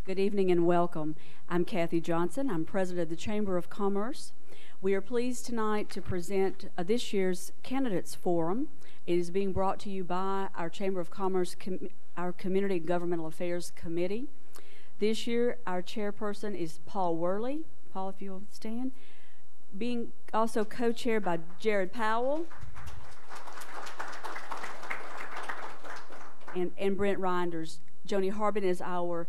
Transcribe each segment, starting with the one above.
Good evening and welcome. I'm Kathy Johnson. I'm president of the Chamber of Commerce. We are pleased tonight to present this year's Candidates Forum. It is being brought to you by our Chamber of Commerce, our Community and Governmental Affairs Committee. This year, our chairperson is Paul Worley. Paul, if you'll stand. Being also co-chaired by Jared Powell and Brent Reinders. Joni Harbin is our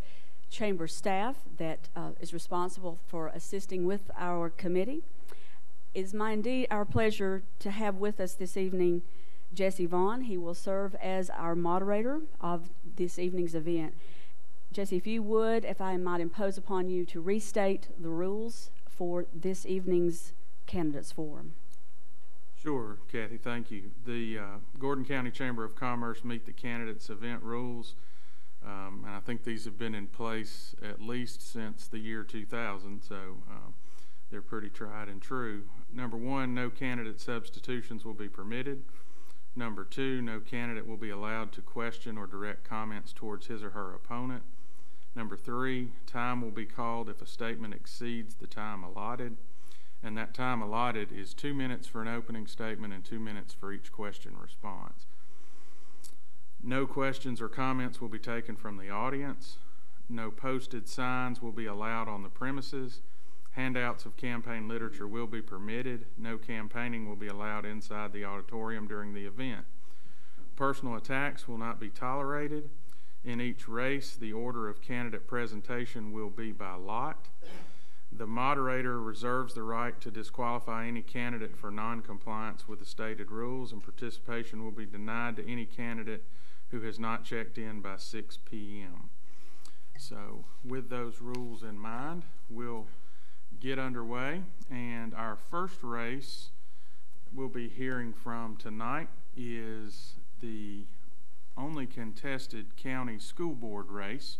chamber staff that is responsible for assisting with our committee. It is indeed our pleasure to have with us this evening Jesse Vaughn. He will serve as our moderator of this evening's event. Jesse, if I might impose upon you to restate the rules for this evening's Candidates Forum. Sure, Kathy, thank you. The Gordon County Chamber of Commerce meet the candidates event rules, and I think these have been in place at least since the year 2000, so they're pretty tried and true. Number one, no candidate substitutions will be permitted. Number two, no candidate will be allowed to question or direct comments towards his or her opponent. Number three, time will be called if a statement exceeds the time allotted, and that time allotted is 2 minutes for an opening statement and 2 minutes for each question response. No questions or comments will be taken from the audience. No posted signs will be allowed on the premises. Handouts of campaign literature will be permitted. No campaigning will be allowed inside the auditorium during the event. Personal attacks will not be tolerated. In each race, the order of candidate presentation will be by lot. The moderator reserves the right to disqualify any candidate for non-compliance with the stated rules, and participation will be denied to any candidate who has not checked in by 6 p.m. So with those rules in mind, we'll get underway, and our first race we'll be hearing from tonight is the only contested county school board race,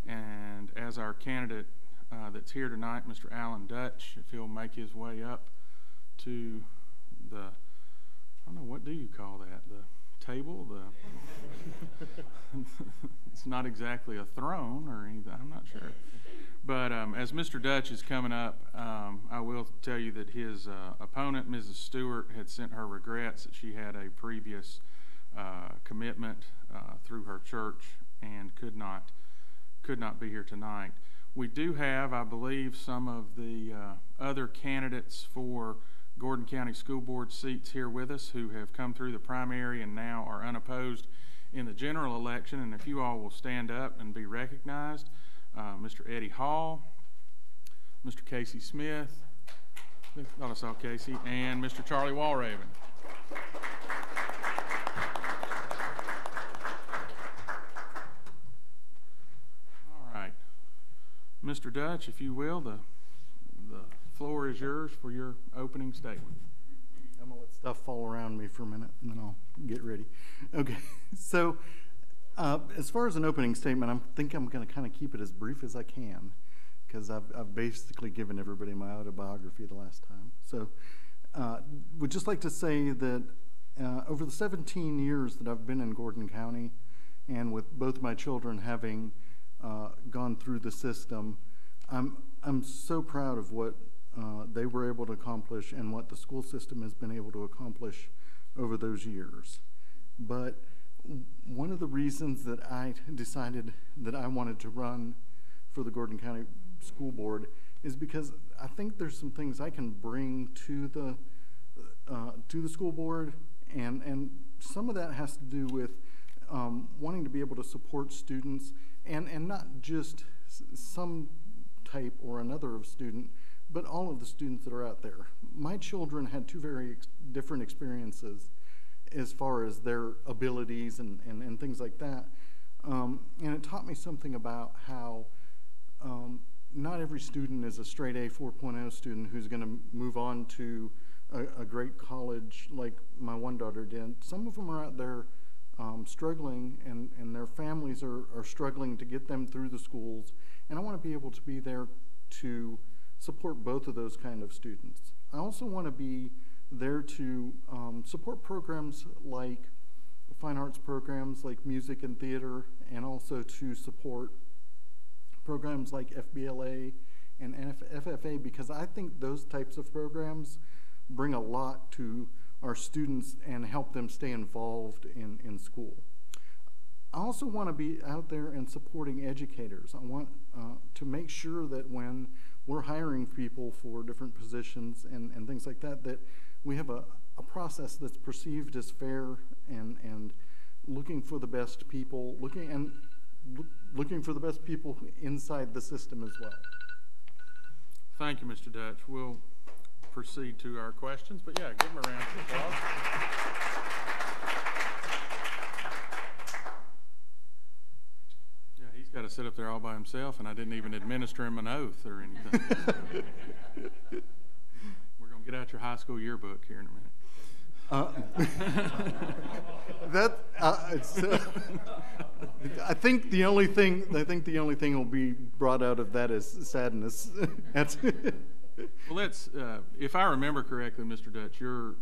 and as our candidate that's here tonight, Mr. Alan Dutch, if he'll make his way up to the, I don't know, what do you call that, the table, it's not exactly a throne or anything, I'm not sure. But as Mr. Dutch is coming up, I will tell you that his opponent, Mrs. Stewart, had sent her regrets that she had a previous commitment through her church and could not be here tonight. We do have, I believe, some of the other candidates for Gordon County School Board seats here with us who have come through the primary and now are unopposed in the general election. And if you all will stand up and be recognized, Mr. Eddie Hall, Mr. Casey Smith, I thought I saw Casey, and Mr. Charlie Walraven. All right. Mr. Dutch, if you will, the floor is yours for your opening statement. I'm going to let stuff fall around me for a minute, and then I'll get ready. Okay, so as far as an opening statement, I think I'm going to kind of keep it as brief as I can, because I've basically given everybody my autobiography the last time. So would just like to say that over the 17 years that I've been in Gordon County, and with both my children having gone through the system, I'm so proud of what they were able to accomplish and what the school system has been able to accomplish over those years. But one of the reasons that I decided that I wanted to run for the Gordon County School Board is because I think there's some things I can bring to the school board, and some of that has to do with wanting to be able to support students, and not just some type or another of student, but all of the students that are out there. My children had two very different experiences as far as their abilities and things like that. And it taught me something about how not every student is a straight A 4.0 student who's going to move on to a great college like my one daughter did. Some of them are out there struggling, and their families are struggling to get them through the schools. And I want to be able to be there to support both of those kind of students. I also want to be there to support programs like fine arts programs like music and theater, and also to support programs like FBLA and FFA, because I think those types of programs bring a lot to our students and help them stay involved in school. I also want to be out there and supporting educators. I want to make sure that when we're hiring people for different positions and things like that, that we have a process that's perceived as fair and looking for the best people, looking for the best people inside the system as well. Thank you, Mr. Dutch. We'll proceed to our questions, but yeah, give him a round of applause. Yeah, he's got to sit up there all by himself, and I didn't even administer him an oath or anything. We're going to get out your high school yearbook here in a minute. I think the only thing will be brought out of that is sadness. Well, let's. If I remember correctly, Mr. Dutch, your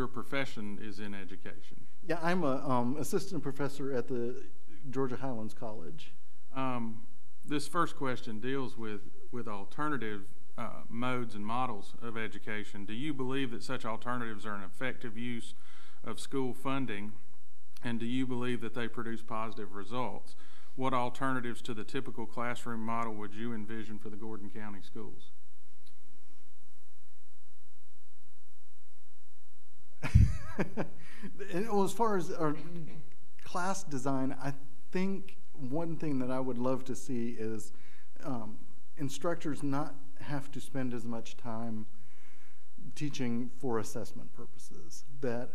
profession is in education. Yeah, I'm a assistant professor at the Georgia Highlands College. This first question deals with alternative modes and models of education. Do you believe that such alternatives are an effective use of school funding, and do you believe that they produce positive results? What alternatives to the typical classroom model would you envision for the Gordon County schools? Well, as far as our class design, I think one thing that I would love to see is instructors not have to spend as much time teaching for assessment purposes. That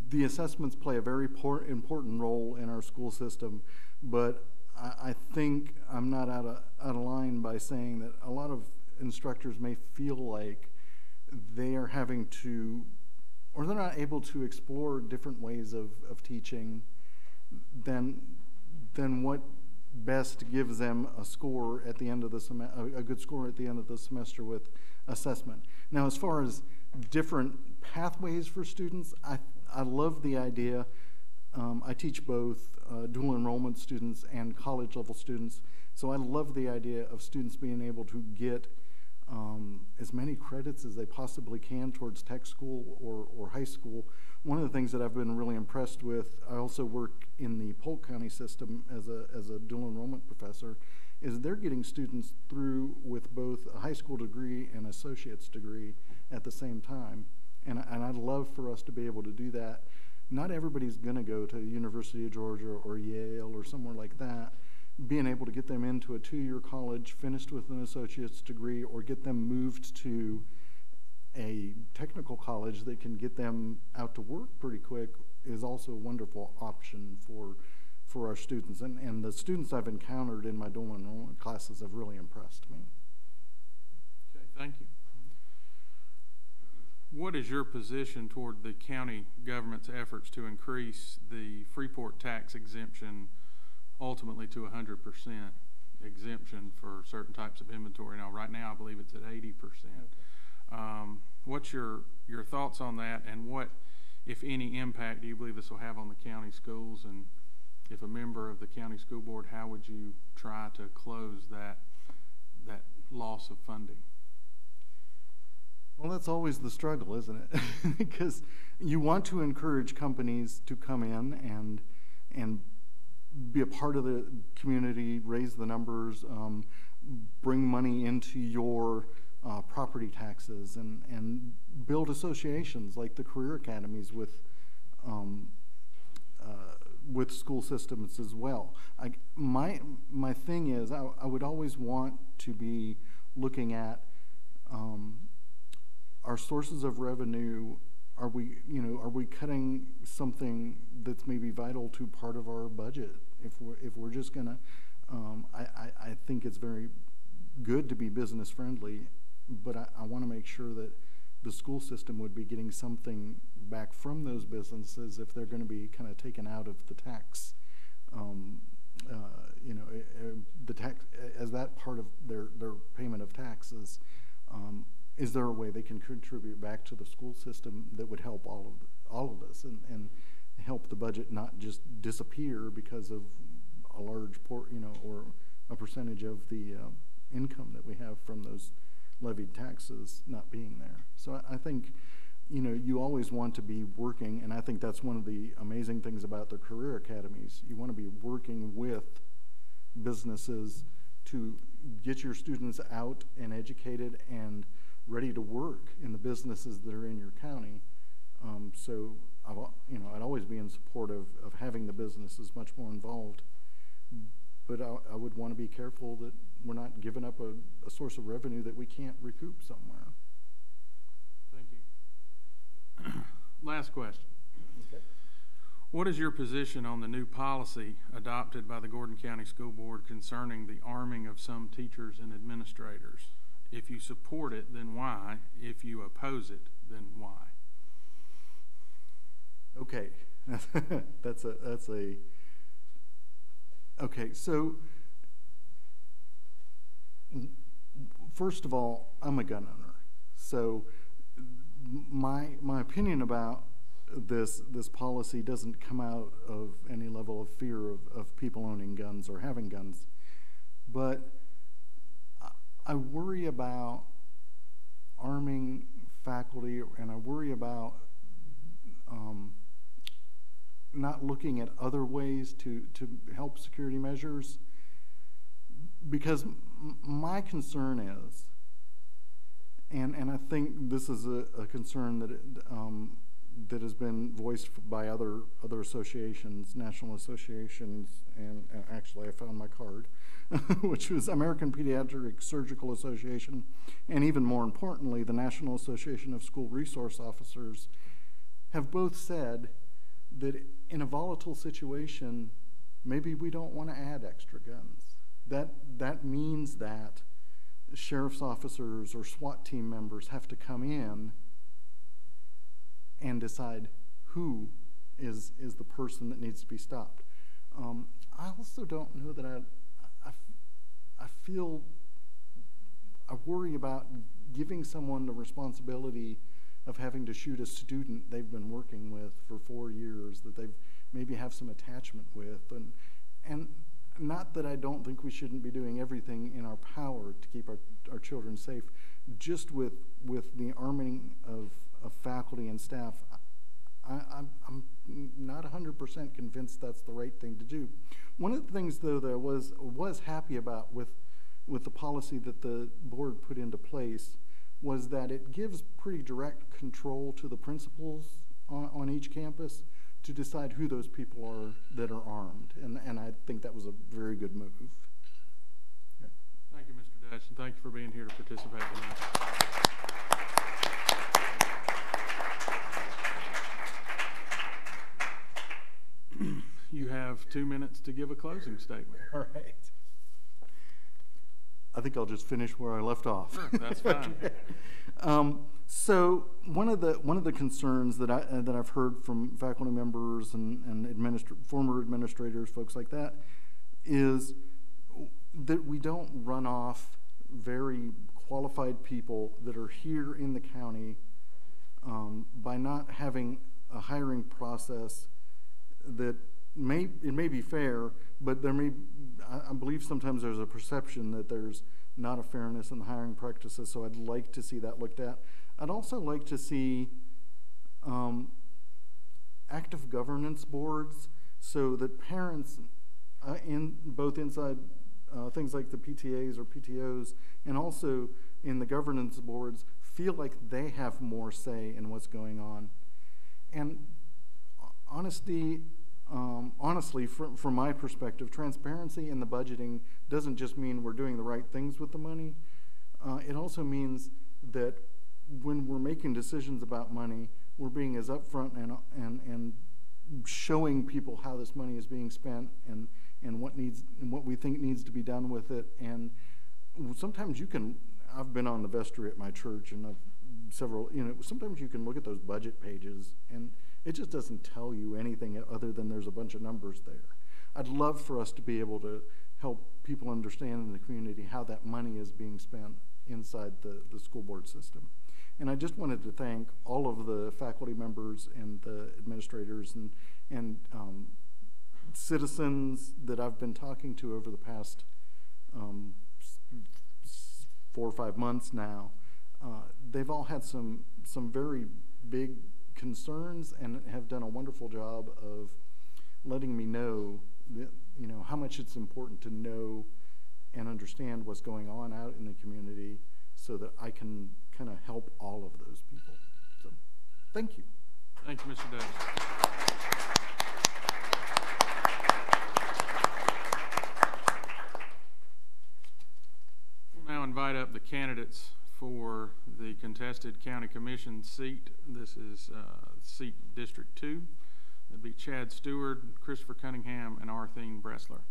the assessments play a very important role in our school system, but I think I'm not out of line by saying that a lot of instructors may feel like they are having to, or they're not able to explore different ways of teaching than what best gives them a score at the end of the a good score at the end of the semester with assessment. Now, as far as different pathways for students, I love the idea. I teach both dual enrollment students and college level students, so I love the idea of students being able to get as many credits as they possibly can towards tech school or high school. One of the things that I've been really impressed with, I also work in the Polk County system as a dual enrollment professor, is they're getting students through with both a high school degree and associate's degree at the same time. And I'd love for us to be able to do that. Not everybody's going to go to the University of Georgia or Yale or somewhere like that. Being able to get them into a 2-year college, finished with an associate's degree, or get them moved to a technical college that can get them out to work pretty quick is also a wonderful option for our students. And the students I've encountered in my dual enrollment classes have really impressed me. Okay, thank you. What is your position toward the county government's efforts to increase the Freeport tax exemption ultimately to 100% exemption for certain types of inventory? Now, right now, I believe it's at 80%. What's your thoughts on that, and what, if any, impact do you believe this will have on the county schools? And if a member of the county school board, how would you try to close that loss of funding? Well, that's always the struggle, isn't it? Because you want to encourage companies to come in and be a part of the community, raise the numbers, bring money into your property taxes, and build associations like the career academies with school systems as well. My thing is, I would always want to be looking at our sources of revenue. Are we cutting something that's maybe vital to part of our budget? If we're just gonna, I think it's very good to be business friendly, but I want to make sure that the school system would be getting something back from those businesses if they're going to be kind of taken out of the tax, the tax as that part of their payment of taxes. Is there a way they can contribute back to the school system that would help all of this and help the budget not just disappear because of a large or a percentage of the income that we have from those levied taxes not being there. So I think, you know, you always want to be working, and I think that's one of the amazing things about the career academies. You want to be working with businesses to get your students out and educated and ready to work in the businesses that are in your county. So I'd always be in support of having the businesses much more involved. But I would want to be careful that we're not giving up a source of revenue that we can't recoup somewhere. Thank you. Last question. Okay. What is your position on the new policy adopted by the Gordon County School Board concerning the arming of some teachers and administrators? If you support it, then why? If you oppose it, then why? Okay, okay, so first of all, I'm a gun owner. So my opinion about this policy doesn't come out of any level of fear of people owning guns or having guns. But I worry about arming faculty, and I worry about not looking at other ways to help security measures, because my concern is, and I think this is a concern that has been voiced by other associations, national associations, and actually I found my card, which was American Pediatric Surgical Association, and even more importantly, the National Association of School Resource Officers, have both said that in a volatile situation, maybe we don't want to add extra guns. That means that sheriff's officers or SWAT team members have to come in and decide who is the person that needs to be stopped. I also don't know that I worry about giving someone the responsibility of having to shoot a student they've been working with for 4 years that they maybe have some attachment with, and not that I don't think we shouldn't be doing everything in our power to keep our children safe. Just with the arming of faculty and staff, I'm not 100% convinced that's the right thing to do. One of the things, though, that I was happy about with the policy that the board put into place was that it gives pretty direct control to the principals on each campus to decide who those people are that are armed, and I think that was a very good move. Okay. Thank you, Mr. Dutch, and thank you for being here to participate tonight. You have 2 minutes to give a closing statement. All right. I think I'll just finish where I left off. Sure, that's fine. Okay. So one of the concerns that I've heard from faculty members and former administrators, folks like that, is that we don't run off very qualified people that are here in the county by not having a hiring process that may be fair, but I believe sometimes there's a perception that there's not a fairness in the hiring practices, so I'd like to see that looked at. I'd also like to see active governance boards so that parents inside things like the PTAs or PTOs and also in the governance boards feel like they have more say in what's going on. And honestly, from my perspective, transparency in the budgeting doesn't just mean we're doing the right things with the money. It also means that when we're making decisions about money, we're being as upfront and showing people how this money is being spent and what we think needs to be done with it. And sometimes I've been on the vestry at my church, and sometimes you can look at those budget pages and it just doesn't tell you anything other than there's a bunch of numbers there. I'd love for us to be able to help people understand in the community how that money is being spent inside the school board system. And I just wanted to thank all of the faculty members and the administrators and citizens that I've been talking to over the past 4 or 5 months now, they've all had some very big concerns and have done a wonderful job of letting me know that, you know, how much it's important to know and understand what's going on out in the community so that I can kind of help all of those people. So, thank you. Thank you, Mr. Davis. We'll now invite up the candidates for the contested county commission seat. This is seat District 2. That'd be Chad Stewart, Christopher Cunningham, and Arthene Bressler.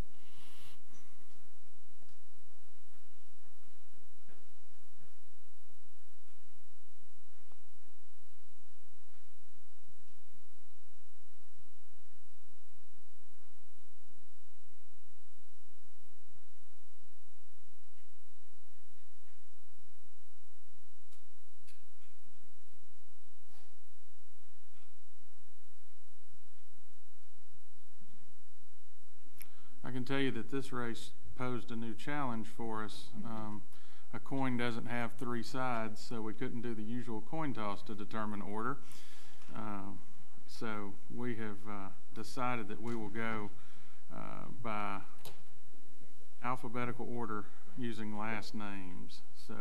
I can tell you that this race posed a new challenge for us. A coin doesn't have 3 sides, so we couldn't do the usual coin toss to determine order. So we have decided that we will go by alphabetical order using last names. So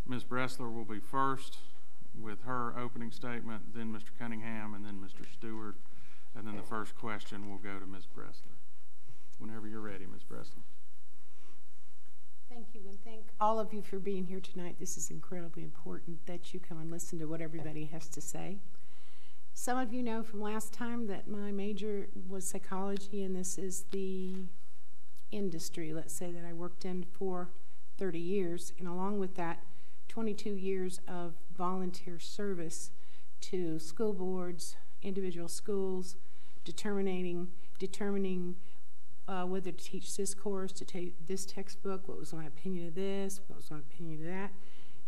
Ms. Bressler will be first with her opening statement, then Mr. Cunningham, and then Mr. Stewart. And then the first question will go to Ms. Bressler. Whenever you're ready, Ms. Bressler. Thank you, and thank all of you for being here tonight. This is incredibly important that you come and listen to what everybody has to say. Some of you know from last time that my major was psychology, and this is the industry, let's say, that I worked in for 30 years. And along with that, 22 years of volunteer service to school boards, individual schools, determining whether to teach this course, to take this textbook, what was my opinion of this, what was my opinion of that,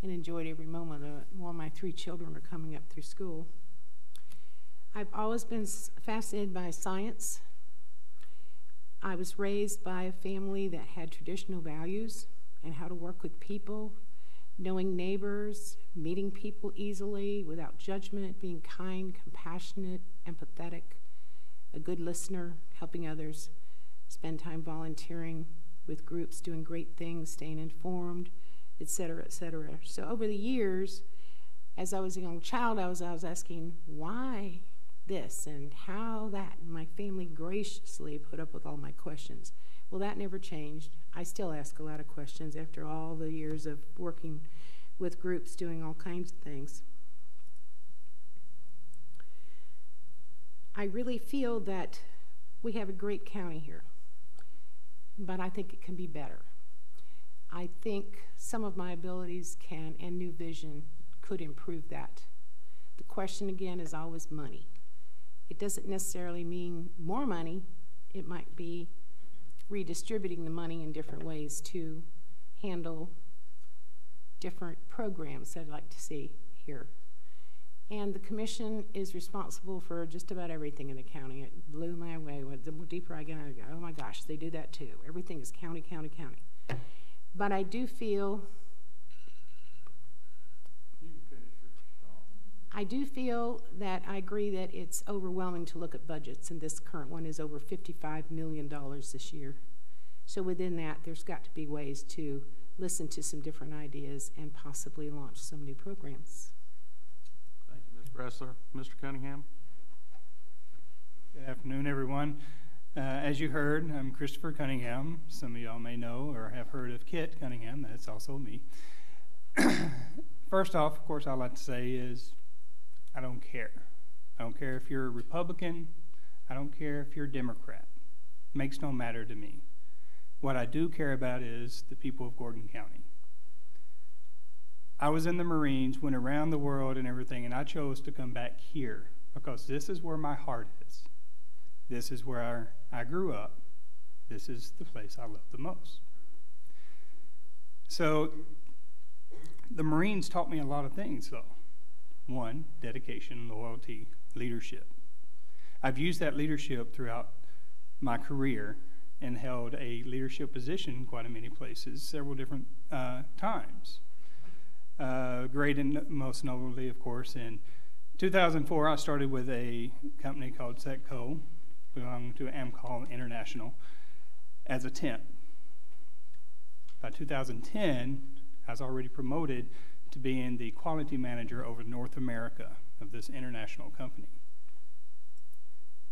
and enjoyed every moment of it while my 3 children are coming up through school. I've always been fascinated by science. I was raised by a family that had traditional values and how to work with people, knowing neighbors, meeting people easily without judgment, being kind, compassionate, empathetic, a good listener, helping others, spend time volunteering with groups, doing great things, staying informed, etc., etc. So over the years, as I was a young child, I was asking why this and how that, and my family graciously put up with all my questions. Well, that never changed. I still ask a lot of questions after all the years of working with groups, doing all kinds of things. I really feel that we have a great county here, but I think it can be better. I think some of my abilities can, and new vision could improve that. The question again is always money. It doesn't necessarily mean more money. It might be redistributing the money in different ways to handle different programs that I'd like to see here. And the commission is responsible for just about everything in the county. It blew me away. The deeper I get, I go, oh my gosh, they do that too. Everything is county, county, county. But I do feel, that I agree that it's overwhelming to look at budgets, and this current one is over $55 million this year. So within that, there's got to be ways to listen to some different ideas and possibly launch some new programs. Thank you, Ms. Bressler. Mr. Cunningham. Good afternoon, everyone. As you heard, I'm Christopher Cunningham. Some of y'all may know or have heard of Kit Cunningham. That's also me. First off, of course, all I'd like to say is I don't care. I don't care if you're a Republican. I don't care if you're a Democrat. It makes no matter to me. What I do care about is the people of Gordon County. I was in the Marines, went around the world and everything, and I chose to come back here because this is where my heart is. This is where I grew up. This is the place I love the most. So the Marines taught me a lot of things, though. One, dedication, loyalty, leadership. I've used that leadership throughout my career and held a leadership position quite in many places, several different times. Great and most notably, of course, in 2004, I started with a company called Setco, belonging to Amcol International, as a temp. By 2010, I was already promoted to being the quality manager over North America of this international company.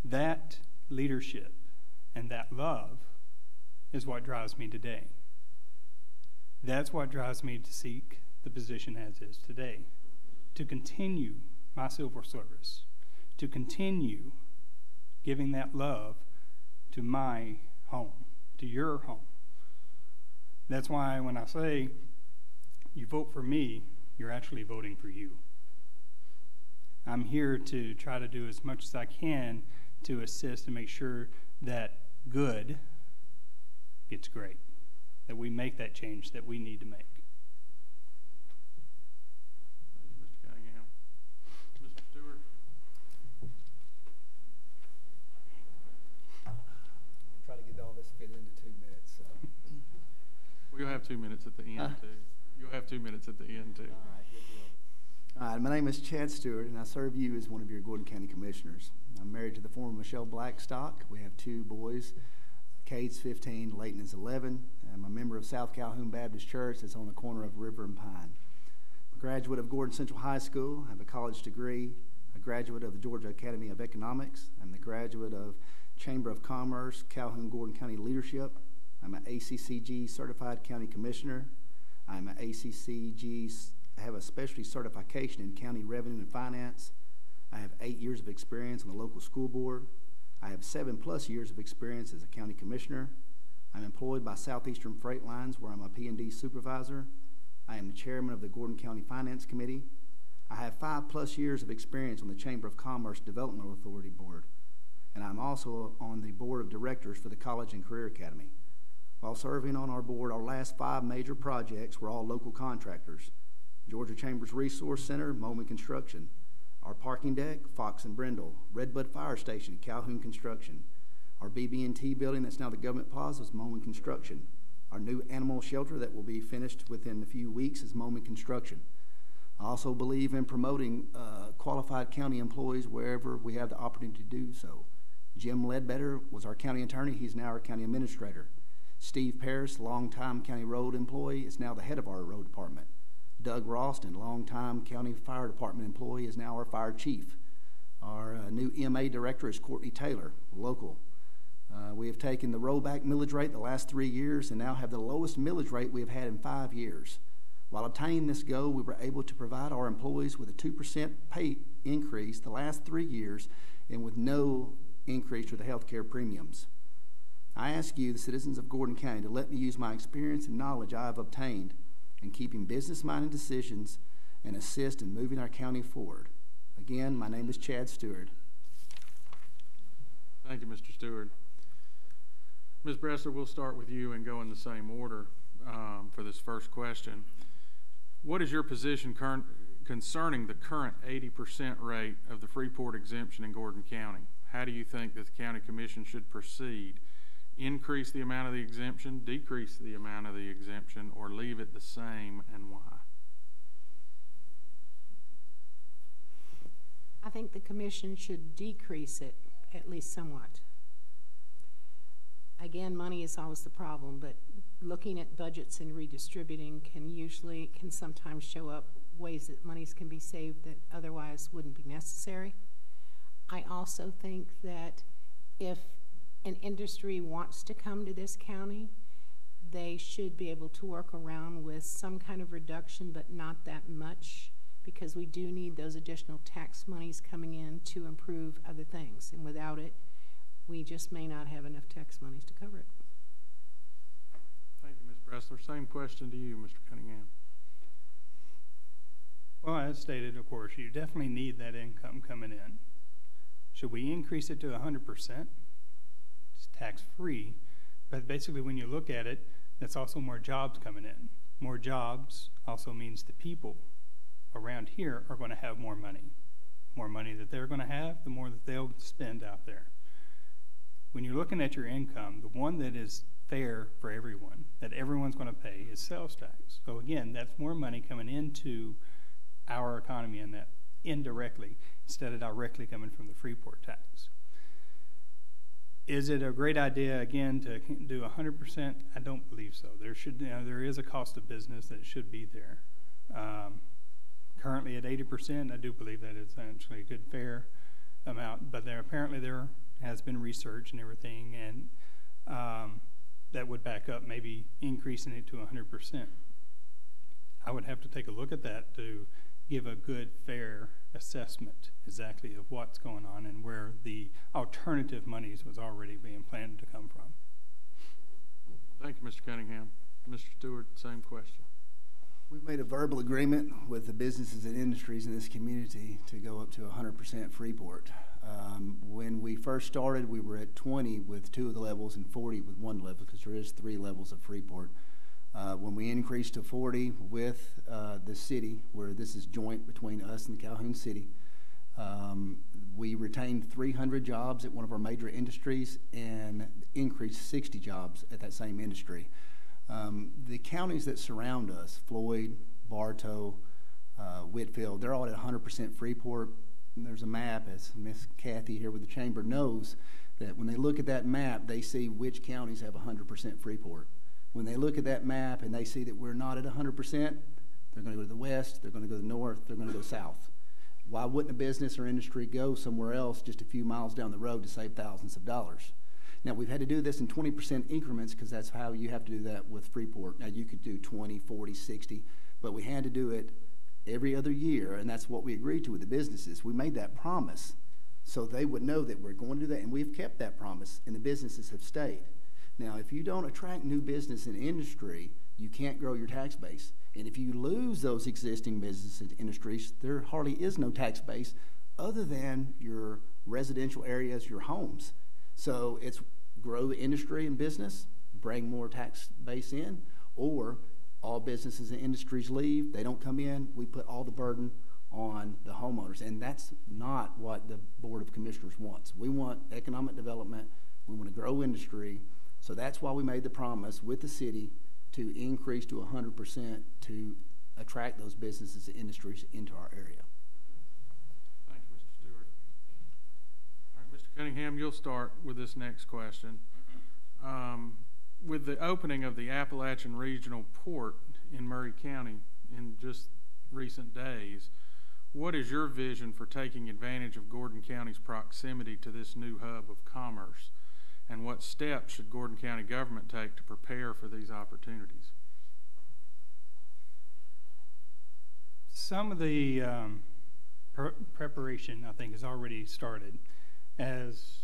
That leadership and that love is what drives me today. That's what drives me to seek the position as is today, to continue my civil service, to continue giving that love to my home, to your home. That's why when I say you vote for me, you're actually voting for you. I'm here to try to do as much as I can to assist and make sure that good gets great, that we make that change that we need to make. Thank you, Mr. Cunningham. Mr. Stewart? I'll try to get all this fit into 2 minutes. So. Well, you'll have 2 minutes at the end, too. You'll have 2 minutes at the end, too. All right, good deal. All right, my name is Chad Stewart, and I serve you as one of your Gordon County Commissioners. I'm married to the former Michelle Blackstock. We have 2 boys. Cade's 15, Layton is 11. I'm a member of South Calhoun Baptist Church that's on the corner of River and Pine. I'm a graduate of Gordon Central High School. I have a college degree, a graduate of the Georgia Academy of Economics. I'm the graduate of Chamber of Commerce, Calhoun-Gordon County Leadership. I'm an ACCG Certified County Commissioner. I'm an ACCG, have a specialty certification in County Revenue and Finance. I have 8 years of experience on the local school board. I have 7+ years of experience as a county commissioner. I'm employed by Southeastern Freight Lines, where I'm a P&D supervisor. I am the chairman of the Gordon County Finance Committee. I have 5+ years of experience on the Chamber of Commerce Development Authority Board. And I'm also on the board of directors for the College and Career Academy. While serving on our board, our last 5 major projects were all local contractors. Georgia Chambers Resource Center, Moman Construction. Our parking deck, Fox and Brindle. Redbud Fire Station, Calhoun Construction. Our BB&T building that's now the Government Plaza is Moman Construction. Our new animal shelter that will be finished within a few weeks is Moman Construction. I also believe in promoting qualified county employees wherever we have the opportunity to do so. Jim Ledbetter was our county attorney. He's now our county administrator. Steve Paris, longtime county road employee, is now the head of our road department. Doug Ralston, longtime county fire department employee, is now our fire chief. Our new EMA director is Courtney Taylor, local. We have taken the rollback millage rate the last 3 years and now have the lowest millage rate we have had in 5 years. While obtaining this goal, we were able to provide our employees with a 2% pay increase the last 3 years and with no increase to the health care premiums. I ask you, the citizens of Gordon County, to let me use my experience and knowledge I have obtained in keeping business-minded decisions and assist in moving our county forward. Again, my name is Chad Stewart. Thank you, Mr. Stewart. Ms. Bressler, we'll start with you and go in the same order for this first question. What is your position concerning the current 80% rate of the Freeport exemption in Gordon County? How do you think that the County Commission should proceed? Increase the amount of the exemption, decrease the amount of the exemption, or leave it the same, and why? I think the commission should decrease it, at least somewhat. Again, money is always the problem, but looking at budgets and redistributing can sometimes show up ways that monies can be saved that otherwise wouldn't be necessary. I also think that if an industry wants to come to this county, they should be able to work around with some kind of reduction, but not that much, because we do need those additional tax monies coming in to improve other things. And without it, we just may not have enough tax monies to cover it. Thank you, Ms. Bressler. Same question to you, Mr. Cunningham. Well, as stated, of course, you definitely need that income coming in. Should we increase it to 100%? It's tax-free, but basically when you look at it, that's also more jobs coming in. More jobs also means the people around here are going to have more money. More money that they're going to have, the more that they'll spend out there. when you're looking at your income, the one that is fair for everyone, that everyone's going to pay, is sales tax. So again, that's more money coming into our economy, and that indirectly instead of directly coming from the Freeport tax. Is it a great idea, again, to do 100%? I don't believe so. There is a cost of business that should be there. Currently at 80%, I do believe that it's actually a good, fair amount, but apparently there has been research and everything, and that would back up maybe increasing it to 100%. I would have to take a look at that to give a good, fair assessment exactly of what's going on and where the alternative monies was already being planned to come from. Thank you, Mr. Cunningham. Mr. Stewart, same question. We've made a verbal agreement with the businesses and industries in this community to go up to 100% Freeport. When we first started, we were at 20 with 2 of the levels and 40 with 1 level, because there is 3 levels of Freeport. When we increased to 40 with the city, where this is joint between us and Calhoun City, we retained 300 jobs at one of our major industries and increased 60 jobs at that same industry. The counties that surround us, Floyd, Bartow, Whitfield, they're all at 100% Freeport. And there's a map, as Miss Kathy here with the chamber knows, that when they look at that map, they see which counties have 100% Freeport. When they look at that map and they see that we're not at 100%, they're going to go to the west, they're going to go to the north, they're going to go south. Why wouldn't a business or industry go somewhere else just a few miles down the road to save thousands of dollars? Now, we've had to do this in 20% increments because that's how you have to do that with Freeport. Now, you could do 20, 40, 60, but we had to do it every other year, and that's what we agreed to with the businesses. We made that promise so they would know that we're going to do that, and we've kept that promise, and the businesses have stayed. Now, if you don't attract new business and industry, you can't grow your tax base. And if you lose those existing business and industries, there hardly is no tax base other than your residential areas, your homes. So it's grow the industry and business, bring more tax base in, or all businesses and industries leave, they don't come in, we put all the burden on the homeowners. And that's not what the Board of Commissioners wants. We want economic development, we want to grow industry. So that's why we made the promise with the city to increase to 100% to attract those businesses and industries into our area. Thank you, Mr. Stewart. All right, Mr. Cunningham, you'll start with this next question. With the opening of the Appalachian Regional Port in Murray County in just recent days, what is your vision for taking advantage of Gordon County's proximity to this new hub of commerce? And what steps should Gordon County government take to prepare for these opportunities? Some of the preparation, I think, has already started. As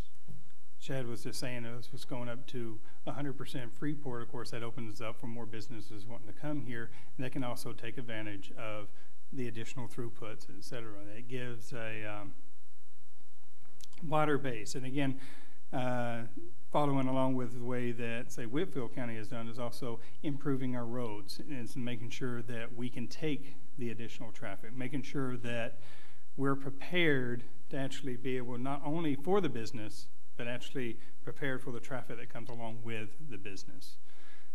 Chad was just saying, it was going up to 100% Freeport. Of course, that opens up for more businesses wanting to come here, and they can also take advantage of the additional throughputs, et cetera. It gives a wider base. And again, following along with the way that, say, Whitfield County has done, is also improving our roads and making sure that we can take the additional traffic, making sure that we're prepared to actually be able, not only for the business, but actually prepared for the traffic that comes along with the business.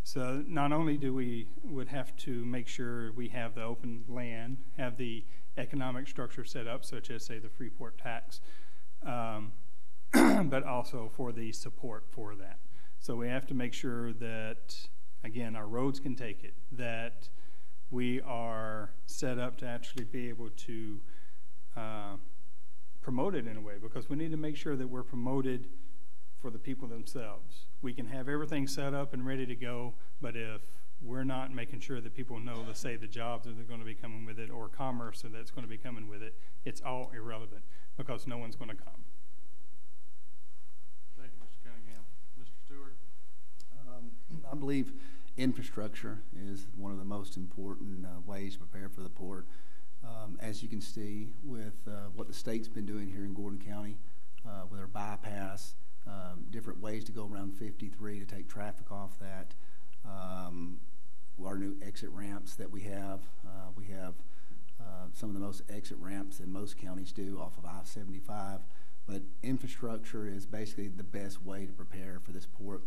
So not only do would have to make sure we have the open land, have the economic structure set up, such as, say, the Freeport tax, but also for the support for that. So we have to make sure that, again, our roads can take it, that we are set up to actually be able to promote it in a way, because we need to make sure that we're promoted for the people themselves. We can have everything set up and ready to go, but if we're not making sure that people know, let's say, the jobs that are going to be coming with it or commerce that's going to be coming with it, it's all irrelevant because no one's going to come. Thank you, Mr. Cunningham. Mr. Stewart? I believe infrastructure is one of the most important ways to prepare for the port. As you can see with what the state's been doing here in Gordon County with our bypass, different ways to go around 53 to take traffic off that, our new exit ramps that we have some of the most exit ramps that most counties do off of I-75. But infrastructure is basically the best way to prepare for this port.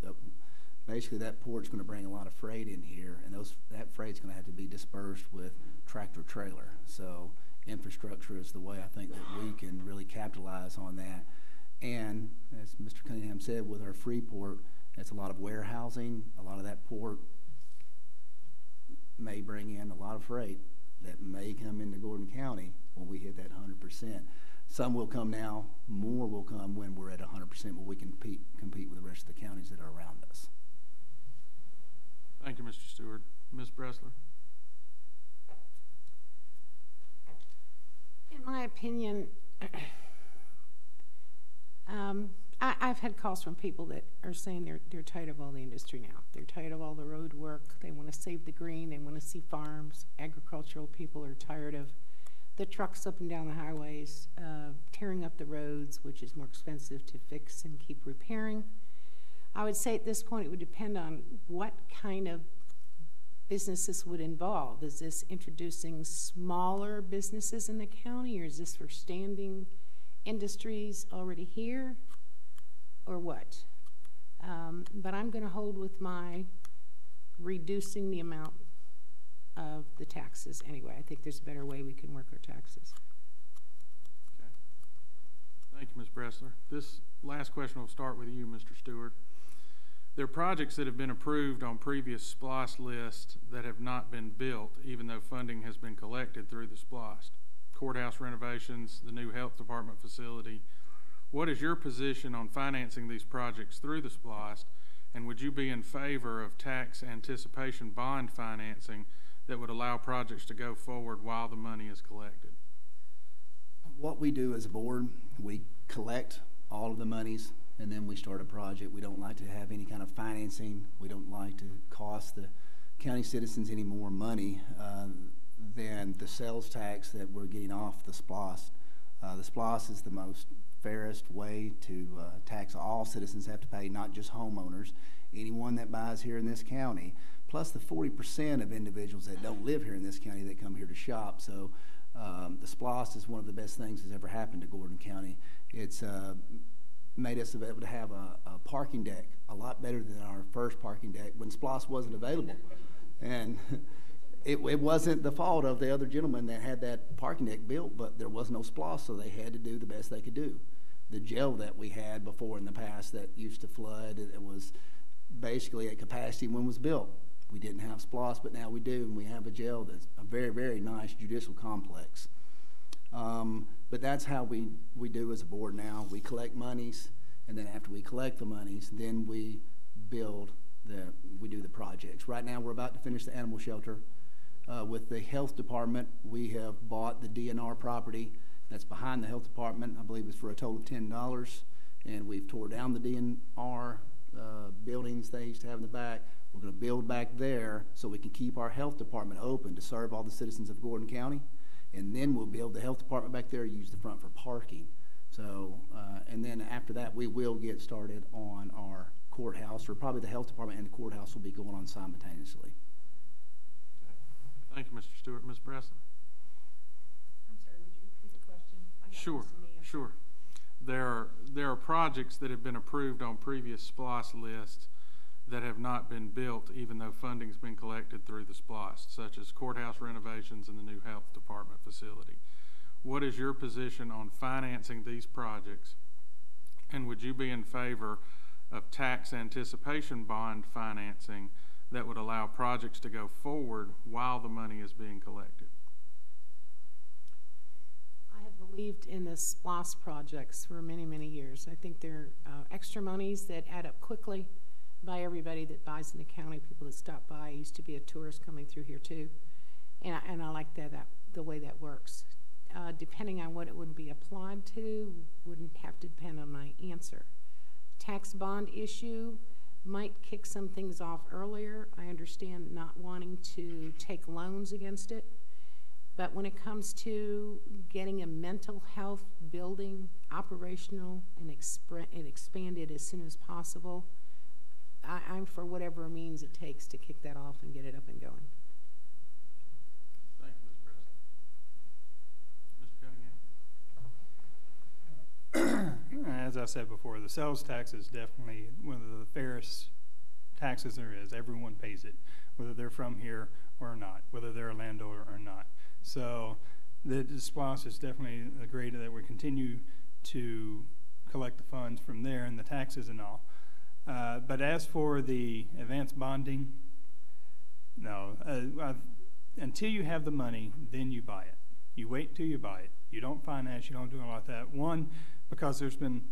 Basically, that port's going to bring a lot of freight in here, and that freight's going to have to be dispersed with tractor trailer. So infrastructure is the way I think that we can really capitalize on that. And as Mr. Cunningham said, with our Freeport, it's a lot of warehousing. A lot of that port may bring in a lot of freight that may come into Gordon County when we hit that 100%. Some will come now, more will come when we're at 100%, but we can compete with the rest of the counties that are around us. Thank you, Mr. Stewart. Ms. Bressler? In my opinion, I've had calls from people that are saying they're tired of all the industry now. They're tired of all the road work. They want to save the green. They want to see farms. Agricultural people are tired of the trucks up and down the highways, tearing up the roads, which is more expensive to fix and keep repairing. I would say at this point it would depend on what kind of business this would involve. Is this introducing smaller businesses in the county, or is this for standing industries already here, or what? But I'm going to hold with my reducing the amount of the taxes anyway. I think there's a better way we can work our taxes. Okay. Thank you, Ms. Bressler. This last question will start with you, Mr. Stewart. There are projects that have been approved on previous SPLOST lists that have not been built, even though funding has been collected through the SPLOST. Courthouse renovations, the new health department facility. What is your position on financing these projects through the SPLOST, and would you be in favor of tax anticipation bond financing that would allow projects to go forward while the money is collected? What we do as a board, we collect all of the monies and then we start a project. We don't like to have any kind of financing. We don't like to cost the county citizens any more money than the sales tax that we're getting off the SPLOST. The SPLOST is the most fairest way to tax. All citizens have to pay, not just homeowners. Anyone that buys here in this county, plus the 40% of individuals that don't live here in this county that come here to shop. So the SPLOST is one of the best things that's ever happened to Gordon County. It's made us able to have a parking deck a lot better than our first parking deck when SPLOST wasn't available. And it wasn't the fault of the other gentleman that had that parking deck built, but there was no SPLOST, so they had to do the best they could do. The jail that we had before in the past that used to flood, it was basically at capacity when it was built. We didn't have SPLOST, but now we do, and we have a jail that's a very, very nice judicial complex. But that's how we do as a board now. We collect monies, and then after we collect the monies, then we do the projects. Right now, we're about to finish the animal shelter. With the health department, we have bought the DNR property that's behind the health department. I believe it's for a total of $10, and we've tore down the DNR buildings they used to have in the back. We're going to build back there so we can keep our health department open to serve all the citizens of Gordon County. And then we'll build the health department back there, use the front for parking. So, and then after that, we will get started on our courthouse, or probably the health department and the courthouse will be going on simultaneously. Okay. Thank you, Mr. Stewart. Ms. Bressler? I'm sorry, would you repeat the question? Sure, sure. There are projects that have been approved on previous SPLOST lists that have not been built, even though funding's been collected through the SPLOST, such as courthouse renovations and the new health department facility. What is your position on financing these projects, and would you be in favor of tax anticipation bond financing that would allow projects to go forward while the money is being collected? I have believed in the SPLOST projects for many, many years. I think they're extra monies that add up quickly by everybody that buys in the county, people that stop by. I used to be a tourist coming through here too, and I like the way that works. Depending on what it would be applied to wouldn't have to depend on my answer. Tax bond issue might kick some things off earlier. I understand not wanting to take loans against it, but when it comes to getting a mental health building operational and expanded as soon as possible, I'm for whatever means it takes to kick that off and get it up and going. Thank you, Ms. Bressler. Mr. Cunningham? as I said before, the sales tax is definitely one of the fairest taxes there is. Everyone pays it, whether they're from here or not, whether they're a landowner or not. So the SPLOST is definitely great that we continue to collect the funds from there and the taxes and all. But as for the advanced bonding, no. Until you have the money, then you buy it. You wait till you buy it. You don't finance, you don't do it like that. One, because there's been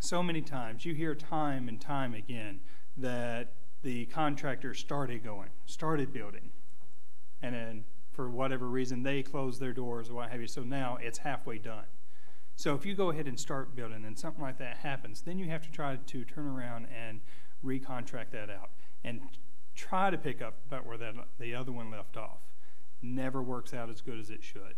so many times, you hear time and time again that the contractor started building, and then for whatever reason they closed their doors or what have you, so now it's halfway done. So if you go ahead and start building and something like that happens, then you have to try to turn around and recontract that out and try to pick up about where the other one left off. Never works out as good as it should.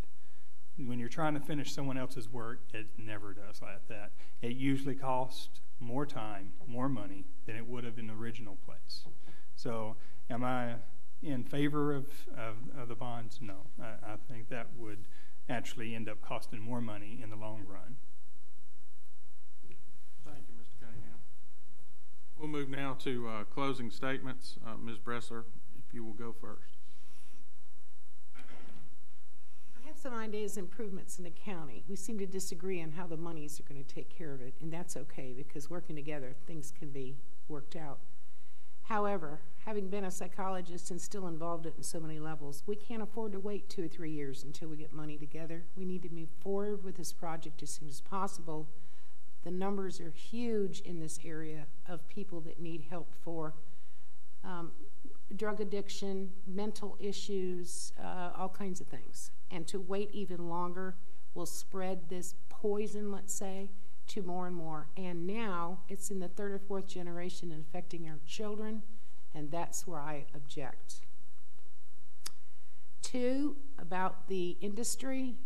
When you're trying to finish someone else's work, it never does like that. It usually costs more time, more money than it would have in the original place. So am I in favor of the bonds? No. I think that would actually end up costing more money in the long run. Thank you, Mr. Cunningham. We'll move now to closing statements. Ms. Bressler, if you will go first. I have some ideas improvements in the county. We seem to disagree on how the monies are going to take care of it, and that's okay because working together, things can be worked out. However, having been a psychologist and still involved in so many levels, we can't afford to wait 2 or 3 years until we get money together. We need to move forward with this project as soon as possible. The numbers are huge in this area of people that need help for drug addiction, mental issues, all kinds of things. And to wait even longer will spread this poison, let's say, to more and more. And now it's in the 3rd or 4th generation and affecting our children, and that's where I object. 2, about the industry.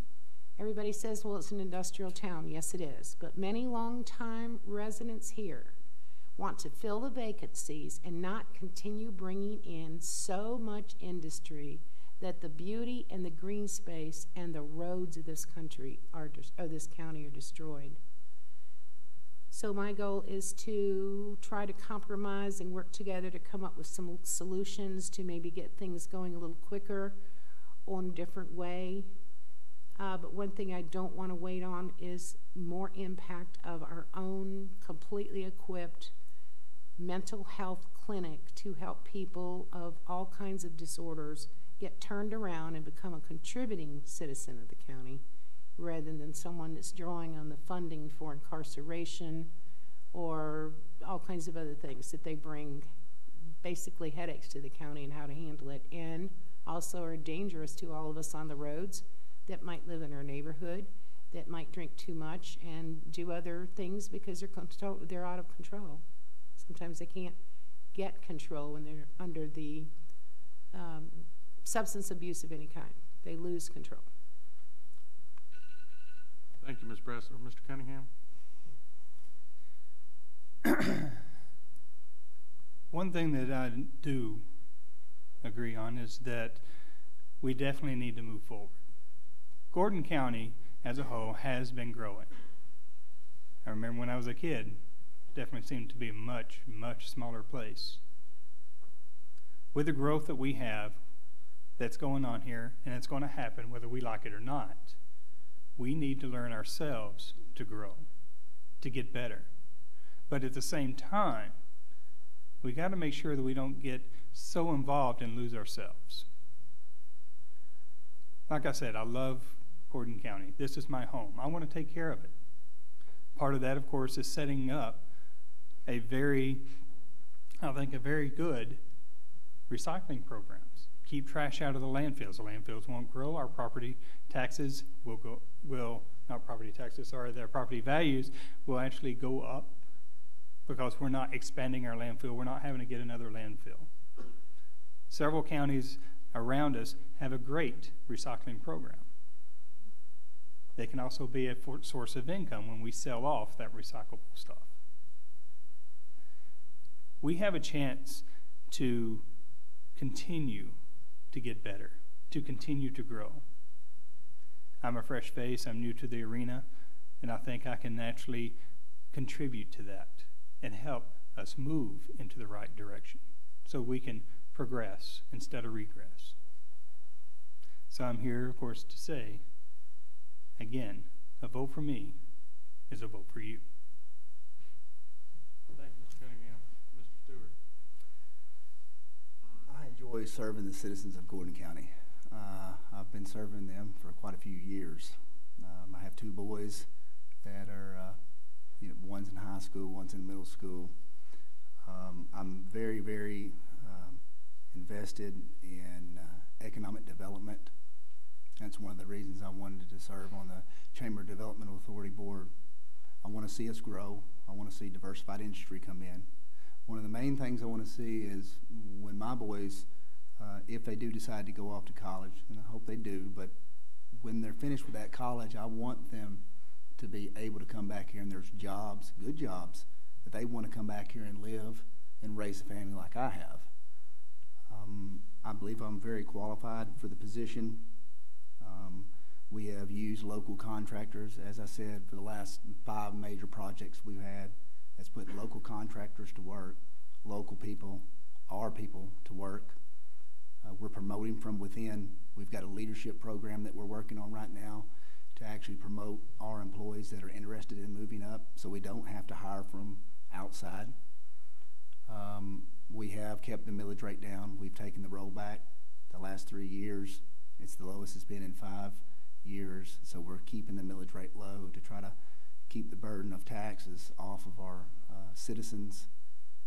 Everybody says, well, it's an industrial town. Yes, it is. But many long-time residents here want to fill the vacancies and not continue bringing in so much industry that the beauty and the green space and the roads of this country this county are destroyed. So my goal is to try to compromise and work together to come up with some solutions to maybe get things going a little quicker or in a different way. But one thing I don't want to wait on is more impact of our own completely equipped mental health clinic to help people of all kinds of disorders get turned around and become a contributing citizen of the county rather than someone that's drawing on the funding for incarceration or all kinds of other things that they bring basically headaches to the county and how to handle it, and also are dangerous to all of us on the roads that might live in our neighborhood, that might drink too much and do other things because they're out of control. Sometimes they can't get control when they're under the substance abuse of any kind. They lose control. Thank you, Ms. Bressler. Mr. Cunningham? One thing that I do agree on is that we definitely need to move forward. Gordon County as a whole has been growing. I remember when I was a kid, definitely seemed to be a much, much smaller place. With the growth that we have that's going on here, and it's going to happen whether we like it or not, we need to learn ourselves to grow, to get better. But at the same time, we got to make sure that we don't get so involved and lose ourselves. Like I said, I love Gordon County. This is my home. I want to take care of it. Part of that, of course, is setting up a very good recycling programs. Keep trash out of the landfills. The landfills won't grow. Our property taxes their property values will actually go up because we're not expanding our landfill. We're not having to get another landfill. Several counties around us have a great recycling program. They can also be a source of income when we sell off that recyclable stuff. We have a chance to continue to get better, to continue to grow. I'm a fresh face. I'm new to the arena, and I think I can naturally contribute to that and help us move into the right direction so we can progress instead of regress. So I'm here, of course, to say, again, a vote for me is a vote for you. Thank you, Mr. Cunningham. Mr. Stewart. I enjoy serving the citizens of Gordon County. I've been serving them for quite a few years. I have two boys that are, one's in high school, one's in middle school. I'm very, very invested in economic development. That's one of the reasons I wanted to serve on the Chamber Developmental Authority Board. I want to see us grow. I want to see diversified industry come in. One of the main things I want to see is when my boys, if they do decide to go off to college, and I hope they do, but when they're finished with that college, I want them to be able to come back here and there's jobs, good jobs, that they want to come back here and live and raise a family like I have. I believe I'm very qualified for the position. We have used local contractors, as I said, for the last 5 major projects we've had. That's putting local contractors to work, local people, our people to work. We're promoting from within. We've got a leadership program that we're working on right now to actually promote our employees that are interested in moving up so we don't have to hire from outside. We have kept the millage rate down. We've taken the rollback the last 3 years. It's the lowest it's been in 5 years, so we're keeping the millage rate low to try to keep the burden of taxes off of our citizens.